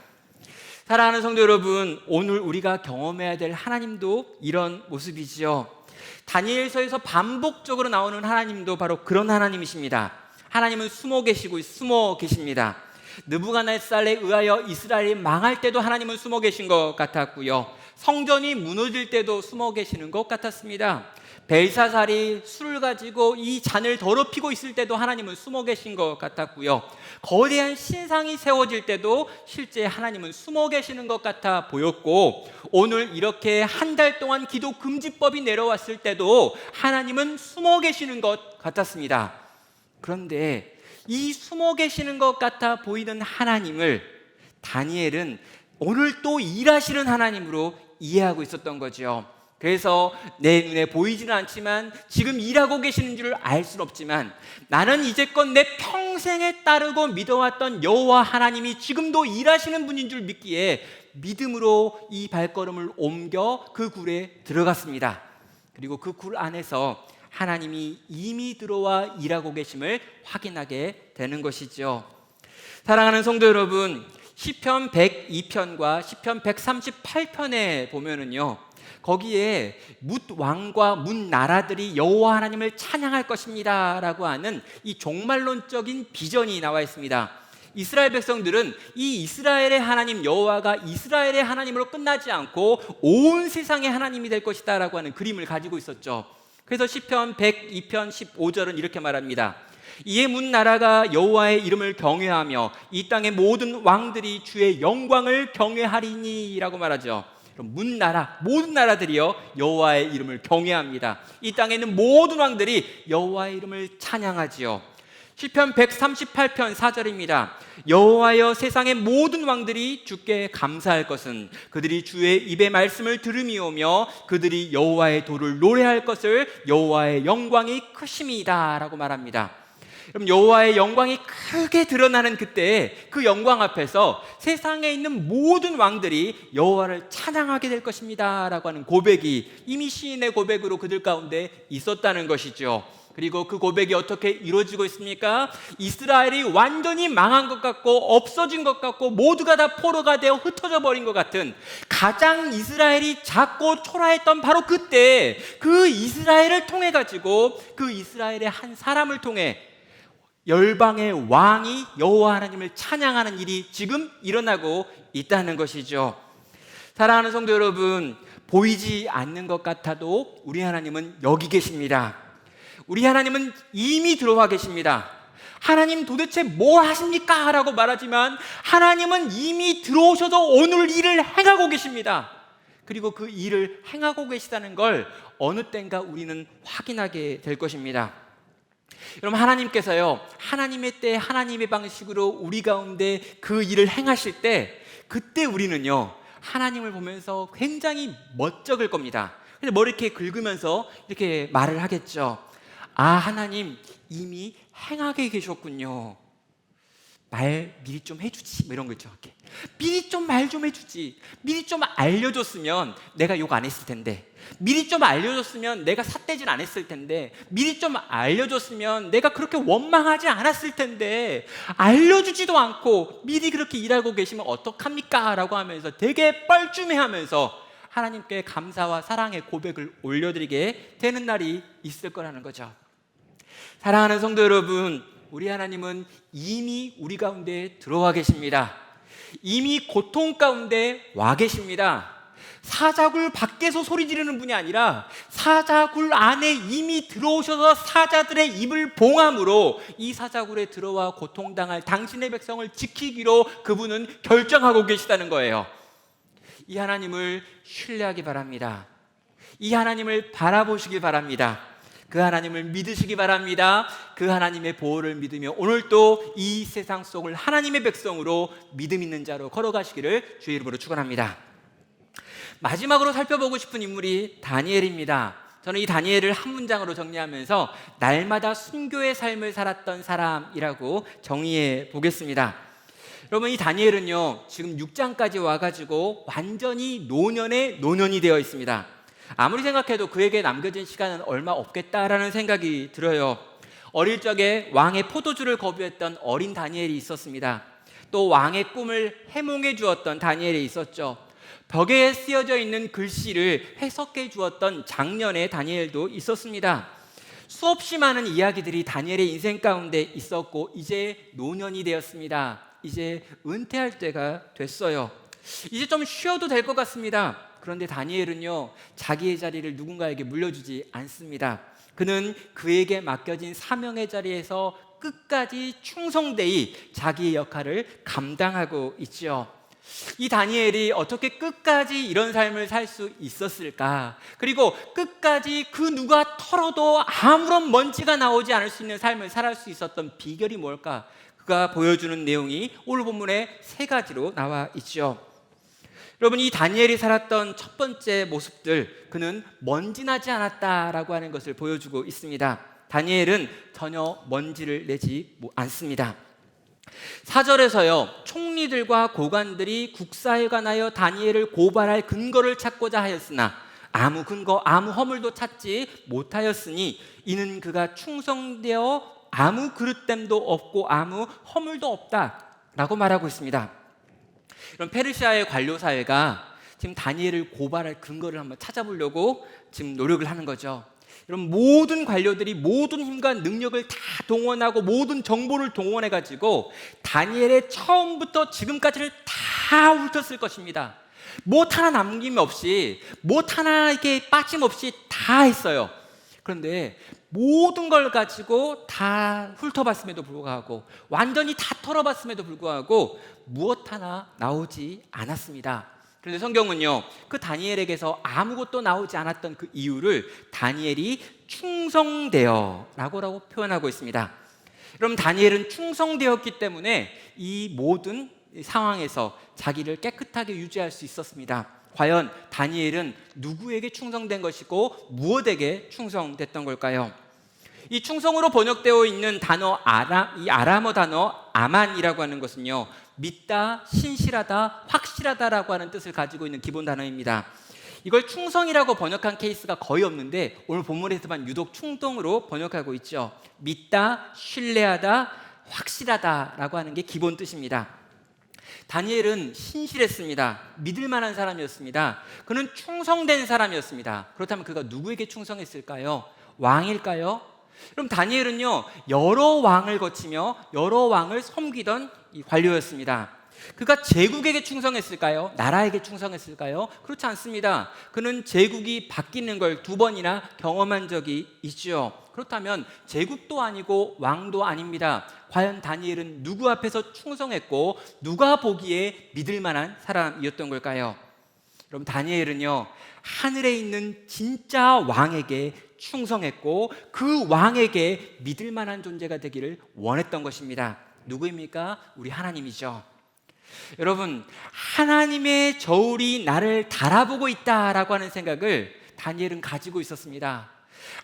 사랑하는 성도 여러분, 오늘 우리가 경험해야 될 하나님도 이런 모습이지요. 다니엘서에서 반복적으로 나오는 하나님도 바로 그런 하나님이십니다. 하나님은 숨어 계십니다. 느부갓네살에 의하여 이스라엘이 망할 때도 하나님은 숨어 계신 것 같았고요, 성전이 무너질 때도 숨어 계시는 것 같았습니다. 벨사살이 술을 가지고 이 잔을 더럽히고 있을 때도 하나님은 숨어 계신 것 같았고요. 거대한 신상이 세워질 때도 실제 하나님은 숨어 계시는 것 같아 보였고, 오늘 이렇게 한 달 동안 기도 금지법이 내려왔을 때도 하나님은 숨어 계시는 것 같았습니다. 그런데 이 숨어 계시는 것 같아 보이는 하나님을 다니엘은 오늘 또 일하시는 하나님으로 이해하고 있었던 거죠. 그래서 내 눈에 보이지는 않지만 지금 일하고 계시는 줄 알 수는 없지만 나는 이제껏 내 평생에 따르고 믿어왔던 여호와 하나님이 지금도 일하시는 분인 줄 믿기에 믿음으로 이 발걸음을 옮겨 그 굴에 들어갔습니다. 그리고 그 굴 안에서 하나님이 이미 들어와 일하고 계심을 확인하게 되는 것이죠. 사랑하는 성도 여러분, 시편 102편과 시편 138편에 보면은요, 거기에 뭇 왕과 뭇 나라들이 여호와 하나님을 찬양할 것입니다 라고 하는 이 종말론적인 비전이 나와 있습니다. 이스라엘 백성들은 이 이스라엘의 하나님 여호와가 이스라엘의 하나님으로 끝나지 않고 온 세상의 하나님이 될 것이다 라고 하는 그림을 가지고 있었죠. 그래서 시편 102편 15절은 이렇게 말합니다. 이에 문 나라가 여호와의 이름을 경외하며 이 땅의 모든 왕들이 주의 영광을 경외하리니 라고 말하죠. 그럼 문 나라, 모든 나라들이요 여호와의 이름을 경외합니다. 이 땅에 있는 모든 왕들이 여호와의 이름을 찬양하지요. 시편 138편 4절입니다. 여호와여, 세상의 모든 왕들이 주께 감사할 것은 그들이 주의 입의 말씀을 들음이오며 그들이 여호와의 도를 노래할 것을 여호와의 영광이 크심이다 라고 말합니다. 그럼 여호와의 영광이 크게 드러나는 그때에 그 영광 앞에서 세상에 있는 모든 왕들이 여호와를 찬양하게 될 것입니다 라고 하는 고백이 이미 시인의 고백으로 그들 가운데 있었다는 것이죠. 그리고 그 고백이 어떻게 이루어지고 있습니까? 이스라엘이 완전히 망한 것 같고 없어진 것 같고 모두가 다 포로가 되어 흩어져 버린 것 같은 가장 이스라엘이 작고 초라했던 바로 그때 그 이스라엘을 통해 가지고 그 이스라엘의 한 사람을 통해 열방의 왕이 여호와 하나님을 찬양하는 일이 지금 일어나고 있다는 것이죠. 사랑하는 성도 여러분, 보이지 않는 것 같아도 우리 하나님은 여기 계십니다. 우리 하나님은 이미 들어와 계십니다. 하나님 도대체 뭐 하십니까? 라고 말하지만 하나님은 이미 들어오셔서 오늘 일을 행하고 계십니다. 그리고 그 일을 행하고 계시다는 걸 어느 때인가 우리는 확인하게 될 것입니다. 여러분, 하나님께서요 하나님의 때 하나님의 방식으로 우리 가운데 그 일을 행하실 때 그때 우리는요 하나님을 보면서 굉장히 멋쩍을 겁니다. 그래서 머리 이렇게 긁으면서 이렇게 말을 하겠죠. 아, 하나님 이미 행하게 계셨군요. 말 미리 좀 해주지, 뭐 이런 거 있죠. 이렇게. 미리 좀 말 좀 해주지. 미리 좀 알려줬으면 내가 욕 안 했을 텐데. 미리 좀 알려줬으면 내가 삿대질 안 했을 텐데. 미리 좀 알려줬으면 내가 그렇게 원망하지 않았을 텐데. 알려주지도 않고 미리 그렇게 일하고 계시면 어떡합니까? 라고 하면서 되게 뻘쭘해하면서 하나님께 감사와 사랑의 고백을 올려드리게 되는 날이 있을 거라는 거죠. 사랑하는 성도 여러분, 우리 하나님은 이미 우리 가운데 들어와 계십니다. 이미 고통 가운데 와 계십니다. 사자굴 밖에서 소리 지르는 분이 아니라 사자굴 안에 이미 들어오셔서 사자들의 입을 봉함으로 이 사자굴에 들어와 고통당할 당신의 백성을 지키기로 그분은 결정하고 계시다는 거예요. 이 하나님을 신뢰하기 바랍니다. 이 하나님을 바라보시기 바랍니다. 그 하나님을 믿으시기 바랍니다. 그 하나님의 보호를 믿으며 오늘도 이 세상 속을 하나님의 백성으로 믿음 있는 자로 걸어가시기를 주의 이름으로 축원합니다. 마지막으로 살펴보고 싶은 인물이 다니엘입니다. 저는 이 다니엘을 한 문장으로 정리하면서 날마다 순교의 삶을 살았던 사람이라고 정의해 보겠습니다. 여러분, 이 다니엘은요 지금 6장까지 와가지고 완전히 노년에 노년이 되어 있습니다. 아무리 생각해도 그에게 남겨진 시간은 얼마 없겠다라는 생각이 들어요. 어릴 적에 왕의 포도주를 거부했던 어린 다니엘이 있었습니다. 또 왕의 꿈을 해몽해 주었던 다니엘이 있었죠. 벽에 쓰여져 있는 글씨를 해석해 주었던 장년의 다니엘도 있었습니다. 수없이 많은 이야기들이 다니엘의 인생 가운데 있었고 이제 노년이 되었습니다. 이제 은퇴할 때가 됐어요. 이제 좀 쉬어도 될 것 같습니다. 그런데 다니엘은요, 자기의 자리를 누군가에게 물려주지 않습니다. 그는 그에게 맡겨진 사명의 자리에서 끝까지 충성되이 자기의 역할을 감당하고 있죠. 이 다니엘이 어떻게 끝까지 이런 삶을 살 수 있었을까? 그리고 끝까지 그 누가 털어도 아무런 먼지가 나오지 않을 수 있는 삶을 살 수 있었던 비결이 뭘까? 그가 보여주는 내용이 오늘 본문에 세 가지로 나와 있죠. 여러분, 이 다니엘이 살았던 첫 번째 모습들, 그는 먼지나지 않았다라고 하는 것을 보여주고 있습니다. 다니엘은 전혀 먼지를 내지 않습니다. 4절에서요, 총리들과 고관들이 국사에 관하여 다니엘을 고발할 근거를 찾고자 하였으나 아무 근거, 아무 허물도 찾지 못하였으니 이는 그가 충성되어 아무 그릇됨도 없고 아무 허물도 없다라고 말하고 있습니다. 이런 페르시아의 관료 사회가 지금 다니엘을 고발할 근거를 한번 찾아보려고 지금 노력을 하는 거죠. 이런 모든 관료들이 모든 힘과 능력을 다 동원하고 모든 정보를 동원해 가지고 다니엘의 처음부터 지금까지를 다 훑었을 것입니다. 못 하나 남김 없이, 못 하나 이렇게 빠짐없이 다 했어요. 그런데 모든 걸 가지고 다 훑어봤음에도 불구하고, 완전히 다 털어봤음에도 불구하고 무엇 하나 나오지 않았습니다. 그런데 성경은요, 그 다니엘에게서 아무것도 나오지 않았던 그 이유를 다니엘이 충성되어 라고 표현하고 있습니다. 여러분, 다니엘은 충성되었기 때문에 이 모든 상황에서 자기를 깨끗하게 유지할 수 있었습니다. 과연 다니엘은 누구에게 충성된 것이고 무엇에게 충성됐던 걸까요? 이 충성으로 번역되어 있는 단어 이 아람어 단어 아만이라고 하는 것은요, 믿다, 신실하다, 확실하다라고 하는 뜻을 가지고 있는 기본 단어입니다. 이걸 충성이라고 번역한 케이스가 거의 없는데 오늘 본문에서만 유독 충동으로 번역하고 있죠. 믿다, 신뢰하다, 확실하다라고 하는 게 기본 뜻입니다. 다니엘은 신실했습니다. 믿을 만한 사람이었습니다. 그는 충성된 사람이었습니다. 그렇다면 그가 누구에게 충성했을까요? 왕일까요? 그럼 다니엘은요, 여러 왕을 거치며 여러 왕을 섬기던 이 관료였습니다. 그가 제국에게 충성했을까요? 나라에게 충성했을까요? 그렇지 않습니다. 그는 제국이 바뀌는 걸 2번이나 경험한 적이 있죠. 그렇다면 제국도 아니고 왕도 아닙니다. 과연 다니엘은 누구 앞에서 충성했고 누가 보기에 믿을 만한 사람이었던 걸까요? 여러분, 다니엘은요, 하늘에 있는 진짜 왕에게 충성했고 그 왕에게 믿을 만한 존재가 되기를 원했던 것입니다. 누구입니까? 우리 하나님이죠. 여러분, 하나님의 저울이 나를 달아보고 있다라고 하는 생각을 다니엘은 가지고 있었습니다.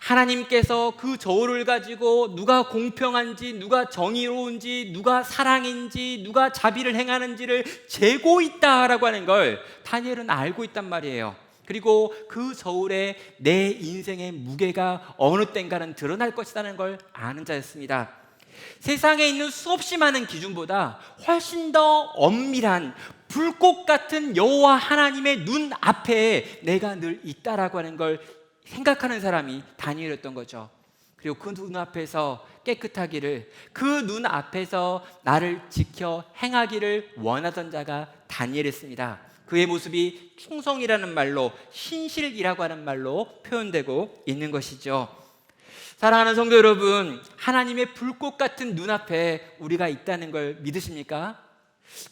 하나님께서 그 저울을 가지고 누가 공평한지, 누가 정의로운지, 누가 사랑인지, 누가 자비를 행하는지를 재고 있다라고 하는 걸 다니엘은 알고 있단 말이에요. 그리고 그 저울에 내 인생의 무게가 어느 땐가는 드러날 것이라는 걸 아는 자였습니다. 세상에 있는 수없이 많은 기준보다 훨씬 더 엄밀한 불꽃 같은 여호와 하나님의 눈 앞에 내가 늘 있다라고 하는 걸 생각하는 사람이 다니엘이었던 거죠. 그리고 그 눈 앞에서 깨끗하기를, 그 눈 앞에서 나를 지켜 행하기를 원하던 자가 다니엘이었습니다. 그의 모습이 충성이라는 말로, 신실이라고 하는 말로 표현되고 있는 것이죠. 사랑하는 성도 여러분, 하나님의 불꽃 같은 눈앞에 우리가 있다는 걸 믿으십니까?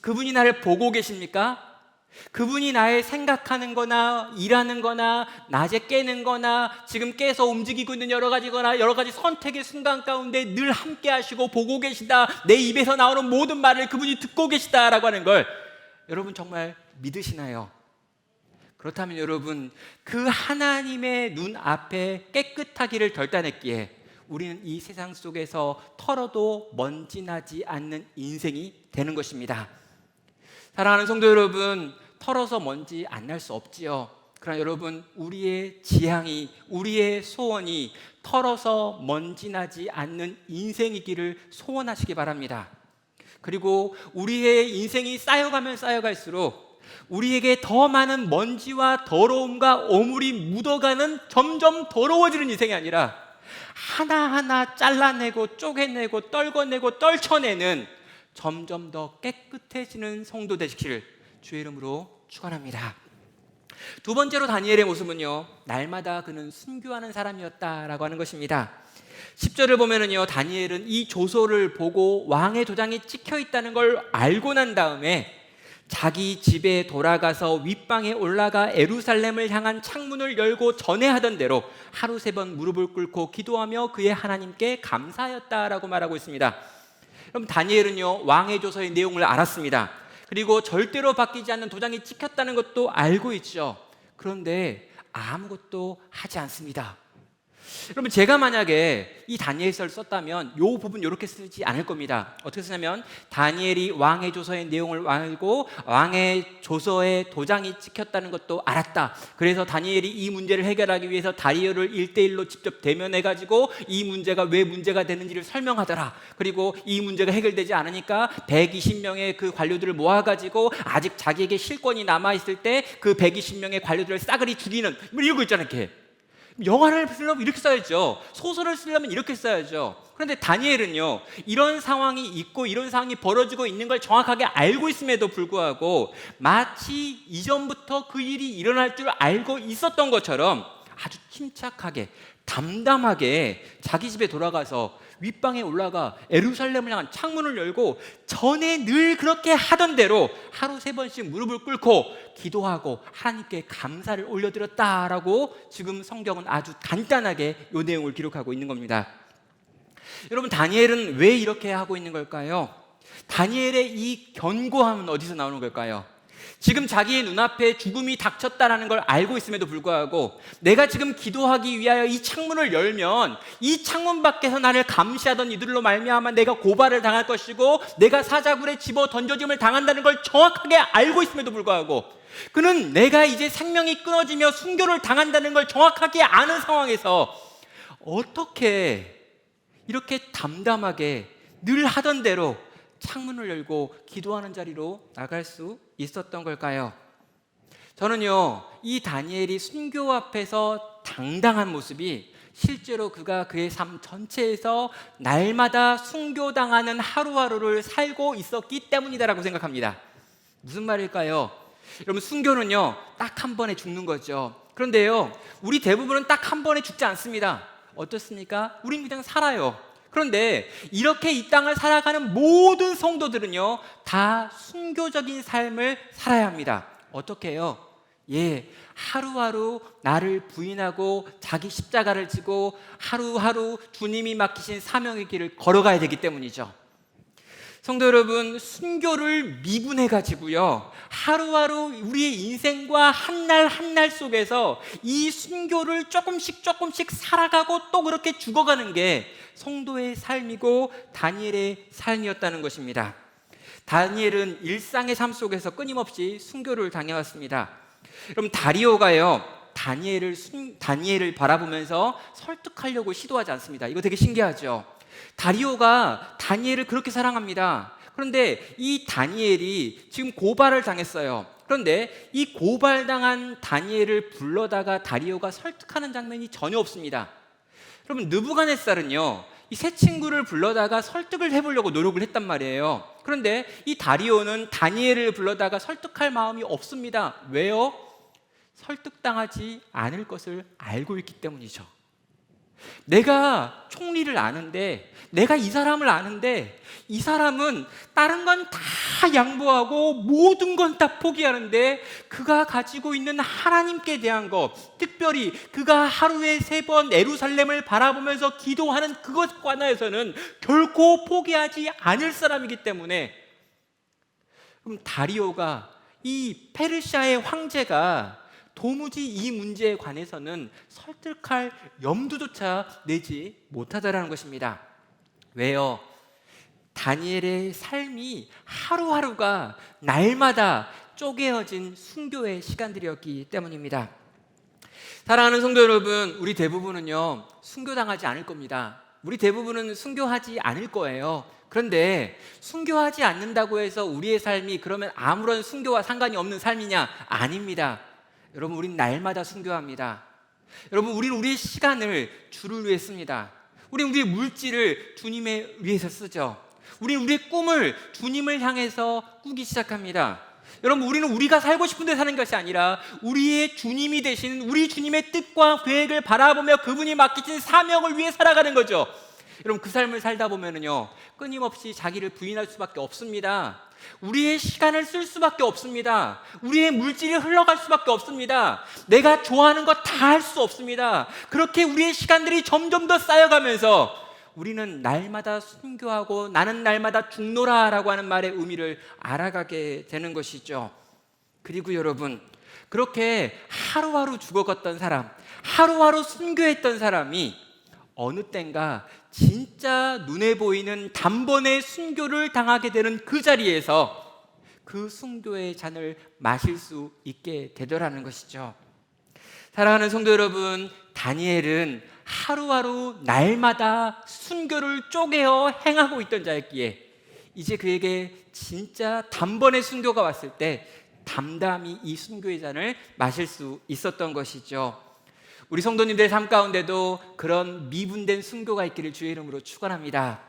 그분이 나를 보고 계십니까? 그분이 나의 생각하는 거나 일하는 거나 낮에 깨는 거나 지금 깨서 움직이고 있는 여러 가지 선택의 순간 가운데 늘 함께 하시고 보고 계시다, 내 입에서 나오는 모든 말을 그분이 듣고 계시다라고 하는 걸 여러분 정말 믿으시나요? 그렇다면 여러분, 그 하나님의 눈 앞에 깨끗하기를 결단했기에 우리는 이 세상 속에서 털어도 먼지 나지 않는 인생이 되는 것입니다. 사랑하는 성도 여러분, 털어서 먼지 안 날 수 없지요. 그러나 여러분, 우리의 지향이, 우리의 소원이 털어서 먼지 나지 않는 인생이기를 소원하시기 바랍니다. 그리고 우리의 인생이 쌓여가면 쌓여갈수록 우리에게 더 많은 먼지와 더러움과 오물이 묻어가는, 점점 더러워지는 인생이 아니라 하나하나 잘라내고 쪼개내고 떨궈내고 떨쳐내는 점점 더 깨끗해지는 성도 되시기를 주의 이름으로 축원합니다. 두 번째로 다니엘의 모습은요, 날마다 그는 순교하는 사람이었다라고 하는 것입니다. 10절을 보면은요, 다니엘은 이 조서를 보고 왕의 도장이 찍혀 있다는 걸 알고 난 다음에 자기 집에 돌아가서 윗방에 올라가 예루살렘을 향한 창문을 열고 전에 하던 대로 하루 3번 무릎을 꿇고 기도하며 그의 하나님께 감사하였다라고 말하고 있습니다. 그럼 다니엘은요, 왕의 조서의 내용을 알았습니다. 그리고 절대로 바뀌지 않는 도장이 찍혔다는 것도 알고 있죠. 그런데 아무것도 하지 않습니다. 여러분, 제가 만약에 이 다니엘서를 썼다면 이 부분 이렇게 쓰지 않을 겁니다. 어떻게 쓰냐면, 다니엘이 왕의 조서의 내용을 알고 왕의 조서에 도장이 찍혔다는 것도 알았다. 그래서 다니엘이 이 문제를 해결하기 위해서 다리오를 1대1로 직접 대면해가지고 이 문제가 왜 문제가 되는지를 설명하더라. 그리고 이 문제가 해결되지 않으니까 120명의 그 관료들을 모아가지고 아직 자기에게 실권이 남아있을 때 그 120명의 관료들을 싸그리 죽이는, 뭐 이런 거 있잖아요. 이렇게 영화를 쓰려면 이렇게 써야죠. 소설을 쓰려면 이렇게 써야죠. 그런데 다니엘은요, 이런 상황이 있고 이런 상황이 벌어지고 있는 걸 정확하게 알고 있음에도 불구하고 마치 이전부터 그 일이 일어날 줄 알고 있었던 것처럼 아주 침착하게 담담하게 자기 집에 돌아가서 윗방에 올라가 예루살렘을 향한 창문을 열고 전에 늘 그렇게 하던 대로 하루 3번씩 무릎을 꿇고 기도하고 하나님께 감사를 올려드렸다라고 지금 성경은 아주 간단하게 이 내용을 기록하고 있는 겁니다. 여러분, 다니엘은 왜 이렇게 하고 있는 걸까요? 다니엘의 이 견고함은 어디서 나오는 걸까요? 지금 자기의 눈앞에 죽음이 닥쳤다는 걸 알고 있음에도 불구하고 내가 지금 기도하기 위하여 이 창문을 열면 이 창문 밖에서 나를 감시하던 이들로 말미암아 내가 고발을 당할 것이고 내가 사자굴에 집어 던져짐을 당한다는 걸 정확하게 알고 있음에도 불구하고 그는 내가 이제 생명이 끊어지며 순교를 당한다는 걸 정확하게 아는 상황에서 어떻게 이렇게 담담하게 늘 하던 대로 창문을 열고 기도하는 자리로 나갈 수 있었던 걸까요? 저는요, 이 다니엘이 순교 앞에서 당당한 모습이 실제로 그가 그의 삶 전체에서 날마다 순교당하는 하루하루를 살고 있었기 때문이다라고 생각합니다. 무슨 말일까요? 여러분, 순교는요, 딱 한 번에 죽는 거죠. 그런데요, 우리 대부분은 딱 한 번에 죽지 않습니다. 어떻습니까? 우린 그냥 살아요. 그런데 이렇게 이 땅을 살아가는 모든 성도들은요, 다 순교적인 삶을 살아야 합니다. 어떻게 해요? 하루하루 나를 부인하고 자기 십자가를 지고 하루하루 주님이 맡기신 사명의 길을 걸어가야 되기 때문이죠. 성도 여러분, 순교를 미분해가지고요, 하루하루 우리의 인생과 한 날 한 날 속에서 이 순교를 조금씩 살아가고 또 그렇게 죽어가는 게 성도의 삶이고 다니엘의 삶이었다는 것입니다. 다니엘은 일상의 삶 속에서 끊임없이 순교를 당해왔습니다. 여러분, 다리오가요, 다니엘을 바라보면서 설득하려고 시도하지 않습니다. 이거 되게 신기하죠. 다리오가 다니엘을 그렇게 사랑합니다. 그런데 이 다니엘이 지금 고발을 당했어요. 그런데 이 고발당한 다니엘을 불러다가 다리오가 설득하는 장면이 전혀 없습니다. 여러분, 느부갓네살은요, 이 세 친구를 불러다가 설득을 해보려고 노력을 했단 말이에요. 그런데 이 다리오는 다니엘을 불러다가 설득할 마음이 없습니다. 왜요? 설득당하지 않을 것을 알고 있기 때문이죠. 내가 총리를 아는데, 내가 이 사람을 아는데 이 사람은 다른 건 다 양보하고 모든 건 다 포기하는데 그가 가지고 있는 하나님께 대한 것, 특별히 그가 하루에 3번 예루살렘을 바라보면서 기도하는 그것에 관하여서는 결코 포기하지 않을 사람이기 때문에, 그럼 다리오가, 이 페르시아의 황제가 도무지 이 문제에 관해서는 설득할 염두조차 내지 못하다라는 것입니다. 왜요? 다니엘의 삶이 하루하루가 날마다 쪼개어진 순교의 시간들이었기 때문입니다. 사랑하는 성도 여러분, 우리 대부분은요, 순교당하지 않을 겁니다. 우리 대부분은 순교하지 않을 거예요. 그런데 순교하지 않는다고 해서 우리의 삶이 그러면 아무런 순교와 상관이 없는 삶이냐? 아닙니다. 여러분, 우린 날마다 순교합니다. 여러분, 우리는 우리의 시간을 주를 위해 씁니다. 우리는 우리의 물질을 주님에 위해서 쓰죠. 우리는 우리의 꿈을 주님을 향해서 꾸기 시작합니다. 여러분, 우리는 우리가 살고 싶은 데 사는 것이 아니라 우리의 주님이 되신 우리 주님의 뜻과 계획을 바라보며 그분이 맡기신 사명을 위해 살아가는 거죠. 여러분, 그 삶을 살다 보면은요, 끊임없이 자기를 부인할 수밖에 없습니다. 우리의 시간을 쓸 수밖에 없습니다. 우리의 물질이 흘러갈 수밖에 없습니다. 내가 좋아하는 거 다 할 수 없습니다. 그렇게 우리의 시간들이 점점 더 쌓여가면서 우리는 날마다 순교하고 나는 날마다 죽노라라고 하는 말의 의미를 알아가게 되는 것이죠. 그리고 여러분, 그렇게 하루하루 죽어갔던 사람, 하루하루 순교했던 사람이 어느 땐가 진짜 눈에 보이는 단번에 순교를 당하게 되는 그 자리에서 그 순교의 잔을 마실 수 있게 되더라는 것이죠. 사랑하는 성도 여러분, 다니엘은 하루하루 날마다 순교를 쪼개어 행하고 있던 자였기에 이제 그에게 진짜 단번에 순교가 왔을 때 담담히 이 순교의 잔을 마실 수 있었던 것이죠. 우리 성도님들의 삶 가운데도 그런 미분된 순교가 있기를 주의 이름으로 축원합니다.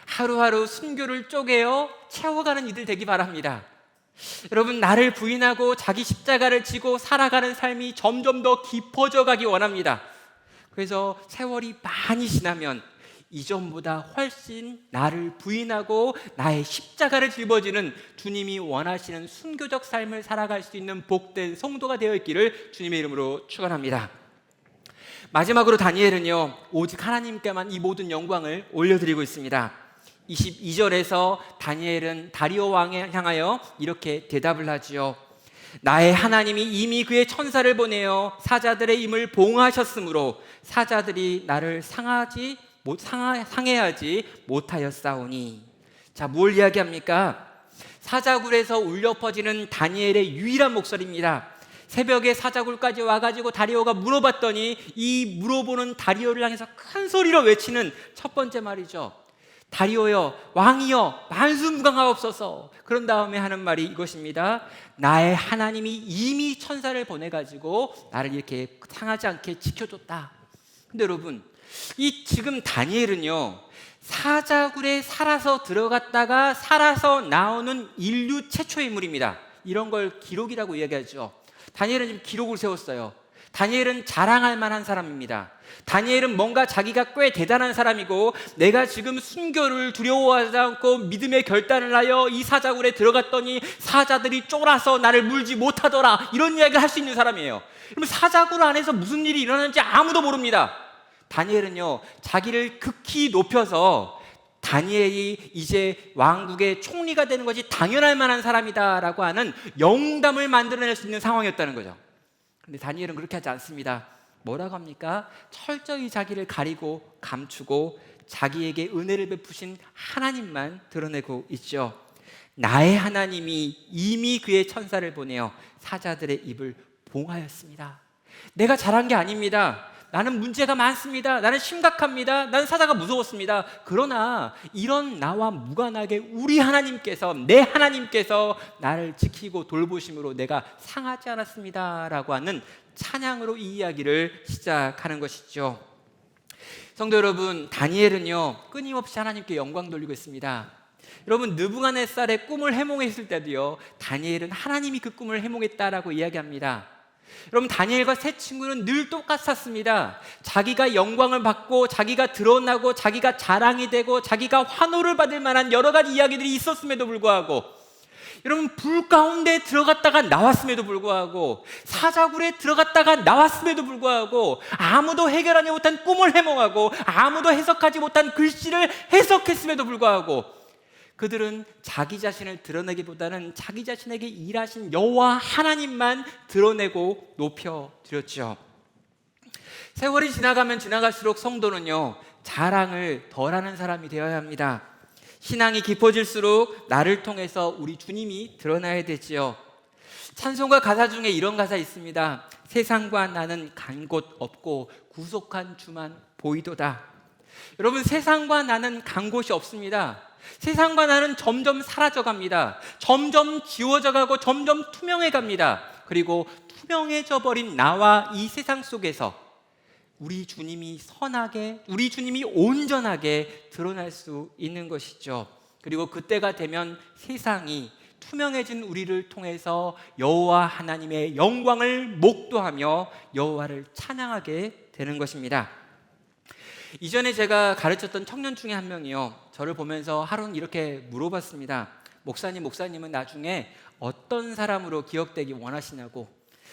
하루하루 순교를 쪼개어 채워가는 이들 되기 바랍니다. 여러분, 나를 부인하고 자기 십자가를 지고 살아가는 삶이 점점 더 깊어져 가기 원합니다. 그래서 세월이 많이 지나면 이전보다 훨씬 나를 부인하고 나의 십자가를 짊어지는 주님이 원하시는 순교적 삶을 살아갈 수 있는 복된 성도가 되어 있기를 주님의 이름으로 축원합니다. 마지막으로 다니엘은요, 오직 하나님께만 이 모든 영광을 올려드리고 있습니다. 22절에서 다니엘은 다리오 왕에 향하여 이렇게 대답을 하지요. 나의 하나님이 이미 그의 천사를 보내어 사자들의 임을 봉하셨으므로 사자들이 나를 상해하지 못하였사오니. 자, 뭘 이야기합니까? 사자굴에서 울려 퍼지는 다니엘의 유일한 목소리입니다. 새벽에 사자굴까지 와가지고 다리오가 물어봤더니 이 물어보는 다리오를 향해서 큰 소리로 외치는 첫 번째 말이죠. 다리오여, 왕이여, 만수무강하옵소서. 그런 다음에 하는 말이 이것입니다. 나의 하나님이 이미 천사를 보내가지고 나를 이렇게 상하지 않게 지켜줬다. 근데 여러분, 이 지금 다니엘은요, 사자굴에 살아서 들어갔다가 살아서 나오는 인류 최초의 인물입니다. 이런 걸 기록이라고 이야기하죠. 다니엘은 지금 기록을 세웠어요. 다니엘은 자랑할 만한 사람입니다. 다니엘은 뭔가 자기가 꽤 대단한 사람이고 내가 지금 순교를 두려워하지 않고 믿음의 결단을 하여 이 사자굴에 들어갔더니 사자들이 쫄아서 나를 물지 못하더라, 이런 이야기를 할 수 있는 사람이에요. 그러면 사자굴 안에서 무슨 일이 일어나는지 아무도 모릅니다. 다니엘은요, 자기를 극히 높여서 다니엘이 이제 왕국의 총리가 되는 것이 당연할 만한 사람이다라고 하는 영담을 만들어낼 수 있는 상황이었다는 거죠. 그런데 다니엘은 그렇게 하지 않습니다. 뭐라고 합니까? 철저히 자기를 가리고 감추고 자기에게 은혜를 베푸신 하나님만 드러내고 있죠. 나의 하나님이 이미 그의 천사를 보내어 사자들의 입을 봉하였습니다. 내가 잘한 게 아닙니다. 나는 문제가 많습니다. 나는 심각합니다. 나는 사자가 무서웠습니다. 그러나 이런 나와 무관하게 우리 하나님께서, 내 하나님께서 나를 지키고 돌보심으로 내가 상하지 않았습니다 라고 하는 찬양으로 이 이야기를 시작하는 것이죠. 성도 여러분, 다니엘은요, 끊임없이 하나님께 영광 돌리고 있습니다. 여러분, 느부갓네살의 꿈을 해몽했을 때도요, 다니엘은 하나님이 그 꿈을 해몽했다라고 이야기합니다. 여러분, 다니엘과 세 친구는 늘 똑같았습니다. 자기가 영광을 받고 자기가 드러나고 자기가 자랑이 되고 자기가 환호를 받을 만한 여러 가지 이야기들이 있었음에도 불구하고, 여러분, 불 가운데 들어갔다가 나왔음에도 불구하고, 사자굴에 들어갔다가 나왔음에도 불구하고, 아무도 해결하지 못한 꿈을 해몽하고 아무도 해석하지 못한 글씨를 해석했음에도 불구하고 그들은 자기 자신을 드러내기보다는 자기 자신에게 일하신 여호와 하나님만 드러내고 높여드렸죠. 세월이 지나가면 지나갈수록 성도는요, 자랑을 덜하는 사람이 되어야 합니다. 신앙이 깊어질수록 나를 통해서 우리 주님이 드러나야 되지요. 찬송가 가사 중에 이런 가사 있습니다. 세상과 나는 간 곳 없고 구속한 주만 보이도다. 여러분, 세상과 나는 간 곳이 없습니다. 세상과 나는 점점 사라져갑니다. 점점 지워져 가고 점점 투명해 갑니다. 그리고 투명해져 버린 나와 이 세상 속에서 우리 주님이 선하게, 우리 주님이 온전하게 드러날 수 있는 것이죠. 그리고 그때가 되면 세상이 투명해진 우리를 통해서 여호와 하나님의 영광을 목도하며 여호와를 찬양하게 되는 것입니다. 이전에 제가 가르쳤던 청년 중에 한 명이요, 저를 보면서 하루는 이렇게 물어봤습니다. 목사님은 나중에 어떤 사람으로 기억되기 원하시냐고.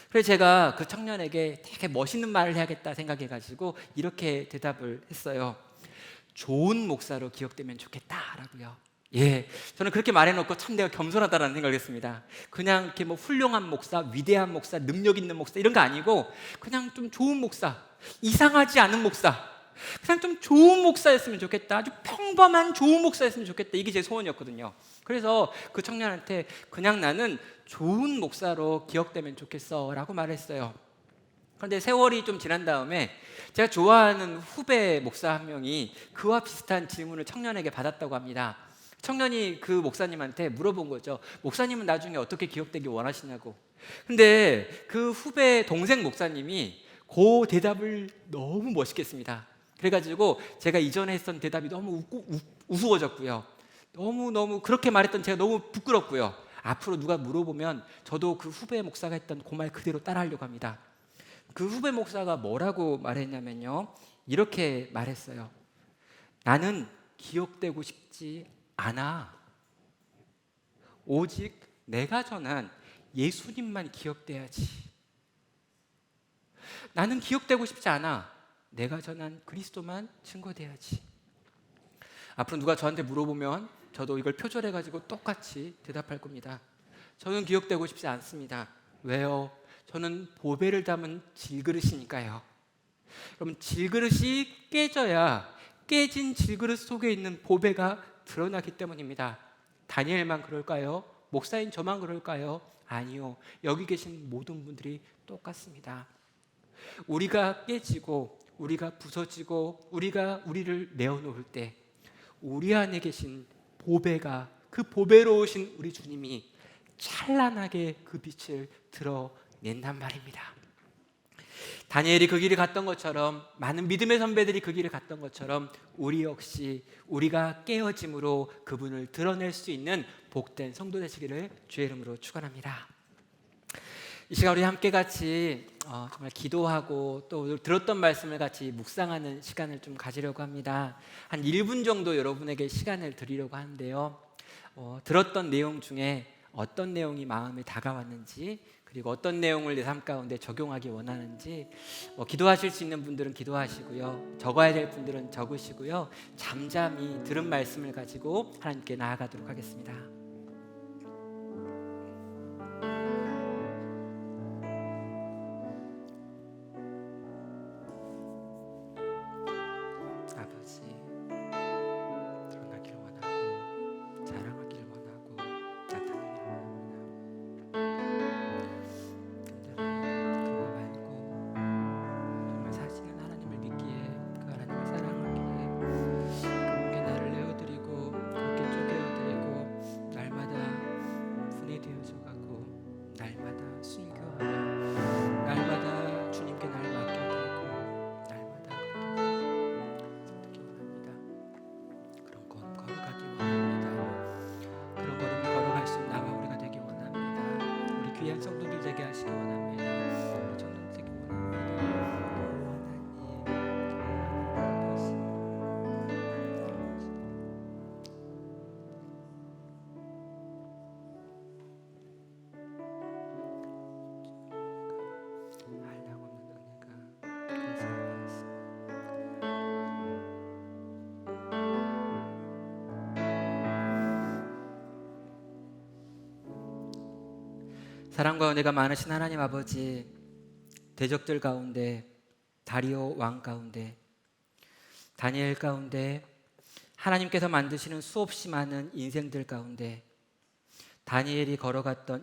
그래서 제가 그 청년에게 되게 멋있는 말을 해야겠다 생각해가지고 이렇게 대답을 했어요. 좋은 목사로 기억되면 좋겠다라고요. 예, 저는 그렇게 말해놓고 참 내가 겸손하다라는 생각을 했습니다. 그냥 이렇게 뭐 훌륭한 목사, 위대한 목사, 능력 있는 목사 이런 거 아니고 그냥 좀 좋은 목사, 이상하지 않은 목사, 그냥 좀 좋은 목사였으면 좋겠다, 아주 평범한 좋은 목사였으면 좋겠다, 이게 제 소원이었거든요. 그래서 그 청년한테 그냥 나는 좋은 목사로 기억되면 좋겠어 라고 말했어요. 그런데 세월이 좀 지난 다음에 제가 좋아하는 후배 목사 한 명이 그와 비슷한 질문을 청년에게 받았다고 합니다. 청년이 그 목사님한테 물어본 거죠. 목사님은 나중에 어떻게 기억되기 원하시냐고. 근데 그 후배 동생 목사님이 그 대답을 너무 멋있게 했습니다. 그래가지고 제가 이전에 했던 대답이 너무 우스워졌고요, 너무 그렇게 말했던 제가 너무 부끄럽고요, 앞으로 누가 물어보면 저도 그 후배 목사가 했던 그 말 그대로 따라하려고 합니다. 그 후배 목사가 뭐라고 말했냐면요, 이렇게 말했어요. 나는 기억되고 싶지 않아. 오직 내가 전한 예수님만 기억돼야지. 나는 기억되고 싶지 않아. 내가 전한 그리스도만 증거돼야지. 앞으로 누가 저한테 물어보면 저도 이걸 표절해가지고 똑같이 대답할 겁니다. 저는 기억되고 싶지 않습니다. 왜요? 저는 보배를 담은 질그릇이니까요. 여러분, 질그릇이 깨져야 깨진 질그릇 속에 있는 보배가 드러나기 때문입니다. 다니엘만 그럴까요? 목사인 저만 그럴까요? 아니요. 여기 계신 모든 분들이 똑같습니다. 우리가 깨지고 우리가 부서지고 우리가 우리를 내어놓을 때 우리 안에 계신 보배가, 그 보배로우신 우리 주님이 찬란하게 그 빛을 드러낸단 말입니다. 다니엘이 그 길을 갔던 것처럼, 많은 믿음의 선배들이 그 길을 갔던 것처럼 우리 역시 우리가 깨어짐으로 그분을 드러낼 수 있는 복된 성도 되시기를 주의 이름으로 축원합니다. 이 시간 우리 함께 같이 정말 기도하고 또 오늘 들었던 말씀을 같이 묵상하는 시간을 좀 가지려고 합니다. 한 1분 정도 여러분에게 시간을 드리려고 하는데요, 들었던 내용 중에 어떤 내용이 마음에 다가왔는지, 그리고 어떤 내용을 내 삶 가운데 적용하기 원하는지, 기도하실 수 있는 분들은 기도하시고요, 적어야 될 분들은 적으시고요, 잠잠히 들은 말씀을 가지고 하나님께 나아가도록 하겠습니다. 아버지, 드러나길 원하고 자랑하길 원하고 나타나길 원합니다. 그거 말고 정말 사시는 하나님을 믿기에, 그 하나님을 사랑하기에 그분께 나를 내어드리고 그분께 쪼개어드리고 날마다 분이 되어져가고 날마다 순교하며 날마다 주님께 날 맡겨드리고 날마다 그렇게 원합니다. 그런 걸음 걸어가기 원합니다. 그런 걸음 걸어갈 수 있는 나와 우리가 되기 원합니다. 우리 귀한 성도들 되게 하시기 원합니다. 우리 전도 되기 원합니다. 하나님 아버지, 한량없는 은혜가 그리스도 안에 있습니다. 사랑과 은혜가 많으신 하나님 아버지, 대적들 가운데, 다리오 왕 가운데, 다니엘 가운데, 하나님께서 만드시는 수없이 많은 인생들 가운데 다니엘이 걸어갔던